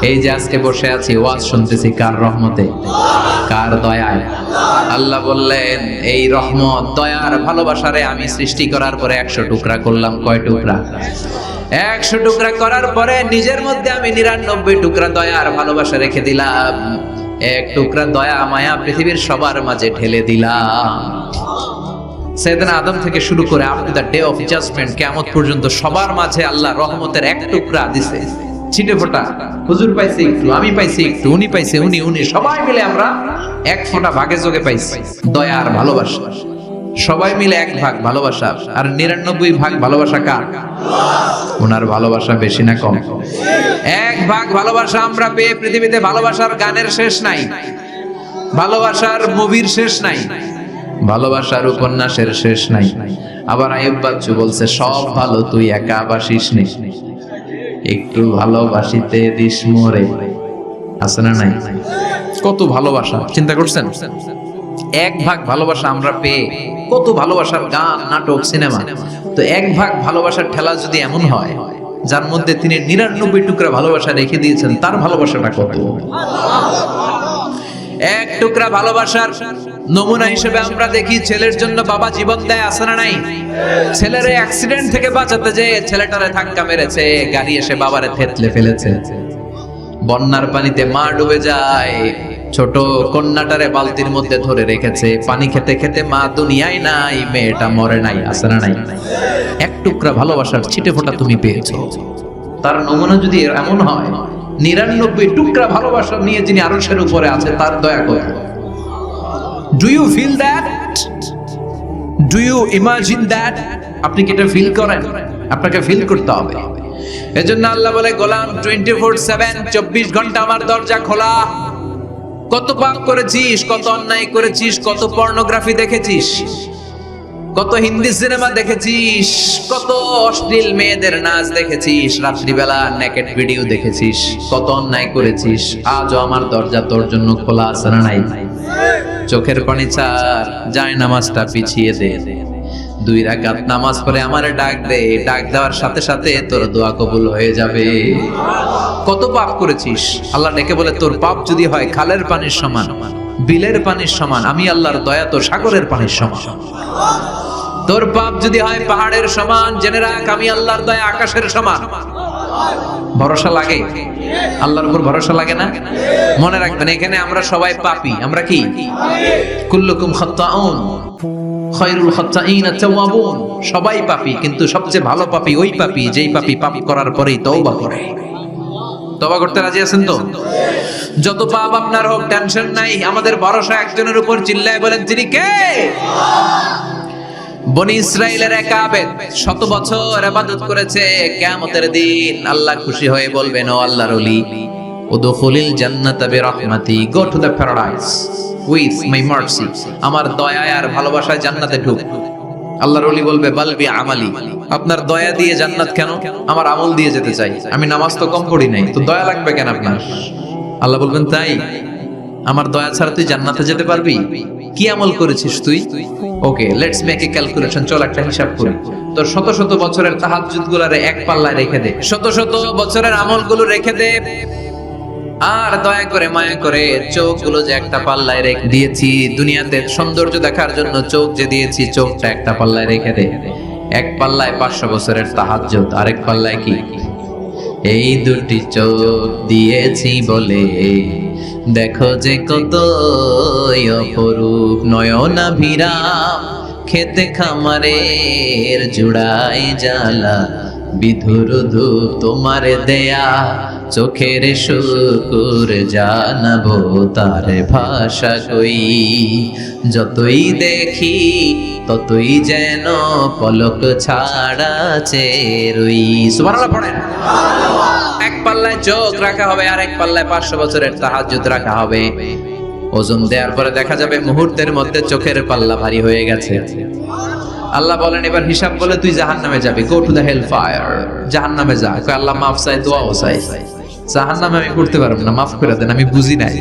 এই যে আজকে বসে আছি, ওয়াজ শুনতেছি, কার রহমতে, কার দয়ায়? আল্লাহ বললেন এই রহমত, দয়ার, ভালোবাসারে আমি সৃষ্টি করার পরে 100 টুকরা করলাম। কয় টুকরা? 100 টুকরা করার পরে নিজের মধ্যে আমি 99 টুকরা দয়ার ভালোবাসা রেখে দিলাম। 1 টুকরা দয়া মায়া পৃথিবীর সবার মাঝে ঢেলে দিলাম। সাইয়েদনা আদম থেকে শুরু করে up to the day of judgment, কিয়ামত পর্যন্ত সবার মাঝে আল্লাহ রহমতের 1 টুকরা দিছে, ছিটে ফোঁটা। হুজুর পাইছে একটু, আমি পাইছি একটু, উনি পাইছে, উনি সবাই মিলে আমরা 1 ফোঁটা ভাগে যোগে পাইছি দয়ার ভালোবাসা। সবাই মিলে 1 ভাগ ভালোবাসা, আর 99 ভাগ ভালোবাসা কার? ওনার ভালোবাসা বেশি না কম? 1 ভাগ ভালোবাসা আমরা পেয়ে পৃথিবীতে ভালোবাসার গানের শেষ নাই, ভালোবাসার মুভির শেষ নাই, ভালোবাসার উপন্যাসের শেষ নাই। আবার আইয়ুব বাচ্চু বলছে, সব ভালো তুই একা বাসিস নে, একটু ভালোবাসিতে দিস মোরে। আছে না নাই? কত ভালোবাসা, চিন্তা করছেন? 1 ভাগ ভালোবাসা আমরা পেয়ে কত ভালোবাসার গান, নাটক, সিনেমা। তো 1 ভাগ ভালোবাসার ঠেলা যদি এমন হয়, যার মধ্যে তিনি 99 টুকরা ভালোবাসা রেখে দিয়েছেন, তার ভালোবাসাটা কত? 1 টুকরা ভালোবাসার নমুনা হিসেবে আমরা দেখি ছেলের জন্য বাবা জীবন দেয়, আছে না নাই? ছেলের অ্যাক্সিডেন্ট থেকে বাঁচাতে যে ছেলেটারে ধাক্কা মেরেছে, গাড়ি এসে বাবারে থেতলে ফেলেছে। বন্যার পানিতে মা ডুবে যায়, ছোট কন্যাটারে বালতির মধ্যে ধরে রেখেছে, পানি খেতে খেতে মা দুনিয়ায় নাই, মেয়েটা মরে নাই, আছে না নাই? 1 টুকরা ভালোবাসার ছিটে ফোঁটা তুমি পেয়েছো। তার নমুনা যদি এমন হয়, 99 টুকরা ভালোবাসা নিয়ে যিনি আরশের উপরে আছে, তার দয়া কত? Do you feel that? Do you imagine that? আপনি কি এটা ফিল করেন? আপনাকে ফিল করতে হবে। এজন্য আল্লাহ বলে, গোলাম 24/7, 24 ঘন্টা আমার দরজা খোলা। কত পাপ করেছিস, কত অন্যায় করেছিস, কত পর্নোগ্রাফি দেখেছিস, কত হিন্দি সিনেমা দেখেছিস, কত অশ্লীল মেয়েদের নাচ দেখেছিস, রাত্রিবেলা নেকেড ভিডিও দেখেছিস, কত অন্যায় করেছিস, আজও আমার দরজা তোর জন্য খোলা, আছে না নাই? চোখের পানি ছাড়, যায় নামাজটা পিছিয়ে দে, 2 রাকাত নামাজ পড়ে আমারে ডাক দে, ডাক দেওয়ার সাথে সাথে তোর দোয়া কবুল হয়ে যাবে। কত পাপ করেছিস, আল্লাহ ডেকে বলে, তোর পাপ যদি হয় খালের পানির সমান, বিলের পানির সমান, আমি আল্লাহর দয়া তো সাগরের পানির সমান। তোর পাপ যদি হয় পাহাড়ের সমান, জেনে রাখ আমি আল্লাহর দয়া আকাশের সমান। ভরসা লাগে? আল্লাহর উপর ভরসা লাগে না? মনে রাখবেন, এখানে আমরা সবাই পাপী। আমরা কি? কুল্লুকুম খাত্তাউন, খায়রুল খাত্তাইন আত-তাওয়াবুন। সবাই পাপী, কিন্তু সবচেয়ে ভালো পাপী ওই পাপী যেই পাপী পাপ করার পরেই তওবা করে। তওবা করতে রাজি আছেন তো? যত পাপ আপনার হোক, টেনশন নাই, আমাদের ভরসা একজনের উপর। চিল্লায় বলেন, তিনি কে? বনি ইসরাইলের এক আবেদ 100 বছর ইবাদত করেছে। কিয়ামতের দিন আল্লাহ খুশি হয়ে বলবেন, ও আল্লাহর ওলি, উদখুলিল জান্নাতা বিরহমাতি, go to the paradise with my mercy. আমার দয়া আর ভালোবাসায় জান্নাতে ঢুক। আল্লাহর ওলি বলবে, বাল বি আমালি, আপনার দয়া দিয়ে জান্নাত কেন? আমার আমল দিয়ে যেতে চাই, আমি নামাজ তো কম পড়ি নাই, তো দয়া লাগবে কেন আপনার? আল্লাহ বলবেন, তাই? আমার দয়া ছাড়া তুই জান্নাতে যেতে পারবি? কি আমল করেছিস তুই? ওকে, লেটস মেক এ ক্যালকুলেশন, চল একটা হিসাব করি। তোর শত শত বছরের তাহাজ্জুদ গুলারে 1 পাল্লায় রেখে দে, শত শত বছরের আমলগুলো রেখে দে, আর দয়া করে মায়া করে চোখগুলো যে একটা পাল্লায় রেখে দিয়েছি, দুনিয়াতে সৌন্দর্য দেখার জন্য চোখ যে দিয়েছি, চোখটা একটা পাল্লায় রেখে দে। 1 পাল্লায় 500 বছরের তাহাজ্জুদ, আরেক পাল্লায় কি? এই 2টি চোখ দিয়েছি বলে দেখো যে কত অপরূপ, নয়নাভিরাম খেতে খামারের জুড়াই জ্বালা, বিধুর ধূপ তোমার দেয়া, চোখের শুকুর জানাবো তার ভাষা কই। যতই দেখি ততই যেন পলক ছাড়া চেরুই। সুবহানাল্লাহ পড়েন। 1 পাল্লায় চোখ রাখা হবে, আর 1 পাল্লায় 500 বছরের তাহাজ্জুদ রাখা হবে। ওজন দেওয়ার পরে দেখা যাবে মুহূর্তের মধ্যে চোখের পাল্লা ভারী হয়ে গেছে। আল্লাহ বলেন, এবার হিসাব বলে তুই জাহান্নামে যাবি, go to the hell fire, জাহান্নামে যা। আল্লাহ মাফ চাই, দোয়াও চাই। জাহান্নামে আমি করতে পারবো না, মাফ করে দেন, আমি বুঝি নাই।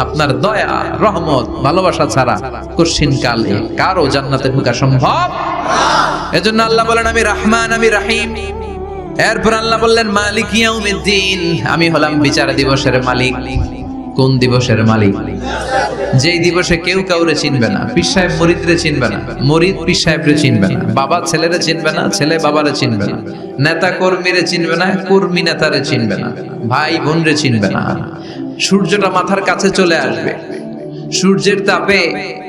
আপনার দয়া, রহমত, ভালোবাসা ছাড়া কঠিন কালে কারো জান্নাতে ঢোকা সম্ভব। এজন্য আল্লাহ বলেন আমি রহমান, আমি রহিম। এরপর আল্লাহ বললেন মালিক ইয়াউমিদ্দিন, আমি হলাম বিচার দিবসের মালিক। কোন দিবসের মালিক? যেই দিবসে কেউ কাউরে চিনবে না। পীর সাহেব মুরিদরে চিনবে না, মুরিদ পীর সাহেবরে চিনবে না, বাবা ছেলেরে চিনবে না, ছেলে বাবারে চিনবে না, নেতা কর্মীরে চিনবে না, কর্মী নেতারে চিনবে না, ভাই বোনরে চিনবে না। সূর্যটা মাথার কাছে চলে আসবে, সূর্যের তাপে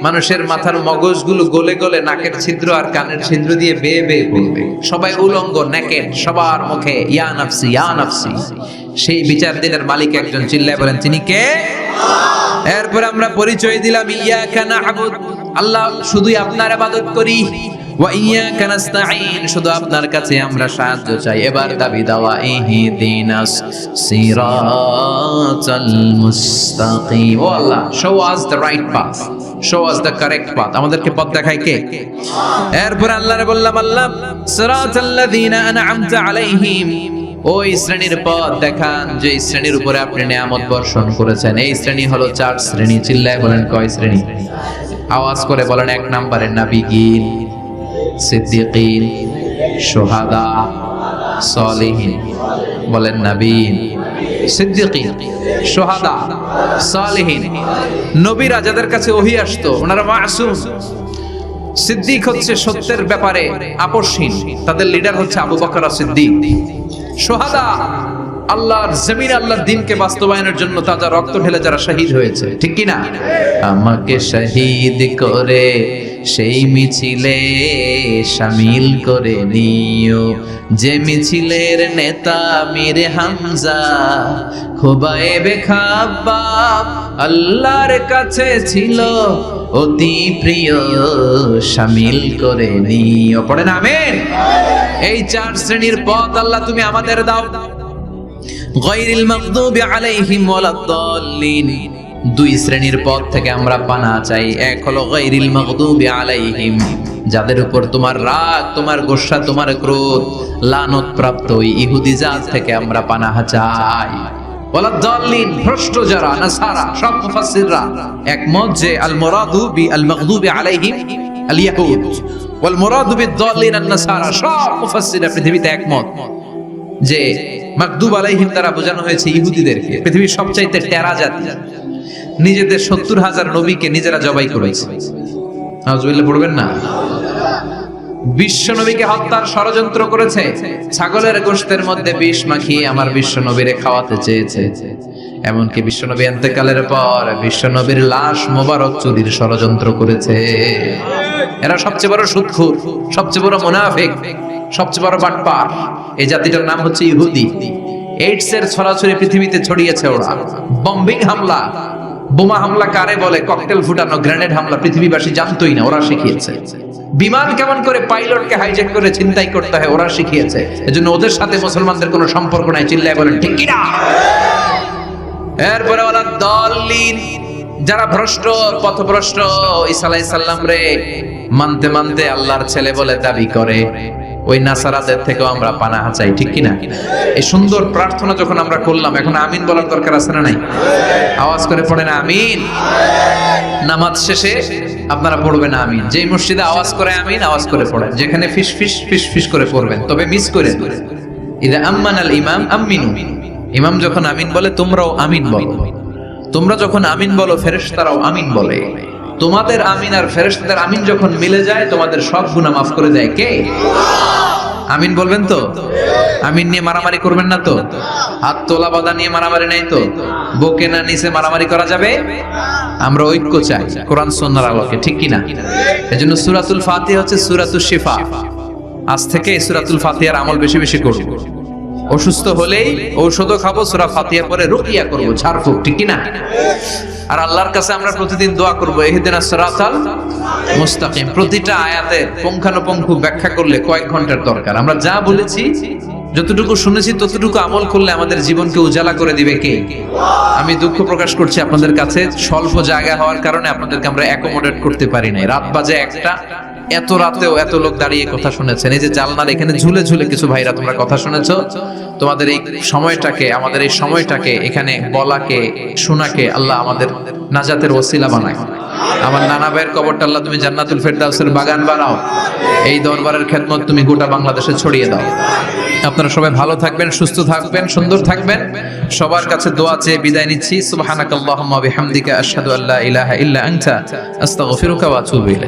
মানুষের মাথার মগজগুলো গলে গলে নাকের ছিদ্র আর কানের ছিদ্র দিয়ে বেয়ে বেয়ে পড়বে। সবাই উলঙ্গ, নেকেড, সবার মুখে ইয়া নাফসি ইয়া নাফসি। সেই বিচার দিনের মালিক একজন, চিল্লায় বলেন তিনি কে? এরপর আমরা পরিচয় দিলাম ইয়াকা না'বুদ, আল্লাহ শুধুই আপনার ইবাদত করি, ওয়া ইয়াকা নাস্তাঈন, শুধু আপনার কাছে আমরা সাহায্য চাই। এবার দাবি দাওয়া ইহদিনাস সিরাতাল মুস্তাকিম, ও আল্লাহ show us the right path, show us the correct path. আমাদেরকে পথ দেখায় কে? এরপর আল্লাহরে বললাম আল্লাহ সিরাতাল্লাযীনা আন'আমতা আলাইহিম, ওই শ্রেণীর পথ দেখান যে শ্রেণীর উপরে আপনি নিয়ামত বর্ষণ করেছেন। এই শ্রেণী হলো 4 শ্রেণী। চিল্লায় বলেন কয় শ্রেণী? আওয়াজ করে বলেন। 1 নম্বরে নাবিয়িন, সিদ্দিকিন, শুহাদা, সালিহিন। বলেন নাবিয়িন, সিদ্দিকিন, শুহাদা, সালিহিন। নবীরা যাদের কাছে ওহী আসতো ওনারা মাসুম। সিদ্দিক হচ্ছে সত্যের ব্যাপারে আপোষহীন, তাদের লিডার হচ্ছে আবু বকর সিদ্দিক। শুহাদা আল্লাহর জমিনে আল্লাহর দ্বীনকে বাস্তবায়নের জন্য তাজা রক্ত ঢেলে যারা শহীদ হয়েছে, ঠিক কি না? আমাকে শহীদ করে সেই মিছিলে শামিল করে নিও, যে মিছিলের নেতা মীর হামজা খুবাইবে খাব্বাব আল্লাহর কাছে ছিল অতি প্রিয়, শামিল করে নিও। পড়েন আমিন। এই 4 শ্রেণীর পথ আল্লাহ তুমি আমাদের দাও। গায়রিল মাগদুবি আলাইহিম ওয়ালাদ-দাল্লিন, 2 শ্রেণীর পথ থেকে আমরা পানা চাই। এক হলো গায়রিল মাগদুবি আলাইহিম, যাদের উপর তোমার রাগ, তোমার গোসা, তোমার ক্রোধ, লানত প্রাপ্ত ওই ইহুদি জাত থেকে আমরা পানাহ চাই। ওয়ালাদ-দাল্লিন, ভ্রষ্ট যারা নাসারা, সব মুফাসসিররা একমত যে আল মুরাদু বি আল মাগদুবি আলাইহিম আল ইয়াহুদ ওয়াল মুরাদু বিদ-দাল্লিন আন-নাসারা। সব মুফাসসিররা পৃথিবীতে একমত যে মাগদুব আলাইহিম দ্বারা বোঝানো হয়েছে ইহুদিদেরকে। পৃথিবীর সবচাইতে টেরা জাতি, নিজেদের 70,000 নবীকে নিজেরা জবাই করেছে। নাউজুবিল্লাহ পড়বেন না? বিশ্ব নবীকে হত্যার ষড়যন্ত্র করেছে, ছাগলের গোশতের মধ্যে বিষ মাখিয়ে আমার বিশ্ব নবীরে খাওয়াতে চেয়েছে। এমনকি বিশ্ব নবী ইন্তেকালের পর বিশ্ব নবীর লাশ মোবারক চুরির ষড়যন্ত্র করেছে। এরা সবচেয়ে বড় সুদখোর, সবচেয়ে বড় মুনাফিক, সবচেয়ে বড় বাটপার। এই জাতিটার নাম হচ্ছে ইহুদি। এইডস এর ছড়াছড়ি পৃথিবীতে ছড়িয়েছে ওরা। বম্বিং হামলা, বোমা হামলা কারে বলে, ককটেল ফুটানো, গ্রেনেড হামলা পৃথিবীবাসী জানতোই না, ওরা শিখিয়েছে। বিমান কেমন করে পাইলটকে হাইজ্যাক করে ছিনতাই করতে হয় ওরা শিখিয়েছে। এজন্য ওদের সাথে মুসলমানদের কোনো সম্পর্ক নাই। চিল্লায় বলেন ঠিক কি না? এরপরে ওয়ালাদ-দাল্লিন, যারা ভ্রষ্ট, পথভ্রষ্ট, ঈসা আলাইহিস সালাম রে মানতে মানতে আল্লাহর ছেলে বলে দাবি করে, ওই নাসারাদের থেকেও আমরা পানাহ চাই, ঠিক কি না? এই সুন্দর প্রার্থনা যখন আমরা করলাম, এখন আমিন বলার দরকার আছে না নাই? আওয়াজ করে পড়েন আমিন। নামাজ শেষে আপনারা পড়বেন আমিন। যেই মসজিদে আওয়াজ করে আমিন, আওয়াজ করে পড়েন। যেখানে ফিস ফিস ফিস ফিস করে পড়বেন, তবে মিস করে ইদা আম্মানাল ইমাম আমিনু, ইমাম যখন আমিন বলে তোমরাও আমিন বলো। তোমরা যখন আমিন বলো ফেরেশতারাও আমিন বলে। তোমাদের আমিন আর ফেরেশতাদের আমিন যখন মিলে যায় তোমাদের সব গুনাহ মাফ করে দেয় কে? আমিন বলবেন তো? আমিন নিয়ে মারামারি করবেন না তো? হাত তোলা বাঁধা নিয়ে মারামারি নাই তো? বুকে না নিচে মারামারি করা যাবে? আমরা ঐক্য চাই কোরআন সুন্নাহর আলোকে, ঠিক কি না? এজন্য সূরাতুল ফাতিহা হচ্ছে সূরাতুশ শিফা। আজ থেকে সূরাতুল ফাতিহার আমল বেশি বেশি করব। অসুস্থ হলেই ঔষধও খাবো, সূরা ফাতিহা পরে রুকিয়া করব, ঝাড়ফুঁক, ঠিক কি না? আর আল্লাহর কাছে আমরা প্রতিদিন দোয়া করব ইহদিনাস সিরাতাল মুস্তাকিম। প্রতিটা আয়াতের পুঙ্খানুপুঙ্খ ব্যাখ্যা করলে কয়েক ঘন্টার দরকার। আমরা যা বলেছি, যতটুকু শুনেছি ততটুকু আমল করলে আমাদের জীবনকে উজালা করে দিবে কে? আমি দুঃখ প্রকাশ করছি আপনাদের কাছে, স্বল্প জায়গা হওয়ার কারণে আপনাদেরকে আমরা অ্যাকোমোডেট করতে পারি নাই। রাত বাজে 1টা, এত রাতেও এত লোক দাঁড়িয়ে কথা শুনেছেন। এই যে জালনার এখানে ঝুলে ঝুলে কিছু ভাইরা তোমরা কথা শুনেছো, তোমাদের এই সময়টাকে, আমাদের এই সময়টাকে, এখানে বলাকে শোনাকে আল্লাহ আমাদের নাজাতের ওসিলা বানায়। আমার নানা ভাইয়ের কবরটা আল্লাহ তুমি জান্নাতুল ফেরদাউসের বাগান বানাও। এই দরবারের খেদমত তুমি গোটা বাংলাদেশে ছড়িয়ে দাও। আপনারা সবাই ভালো থাকবেন, সুস্থ থাকবেন, সুন্দর থাকবেন। সবার কাছে দোয়া চেয়ে বিদায় নিচ্ছি। সুবহানাকাল্লাহুম্মা বিহামদিকা আশহাদু আল্লা ইলাহা ইল্লা আনতা আস্তাগফিরুকা ওয়া আতুবু ইলাইক।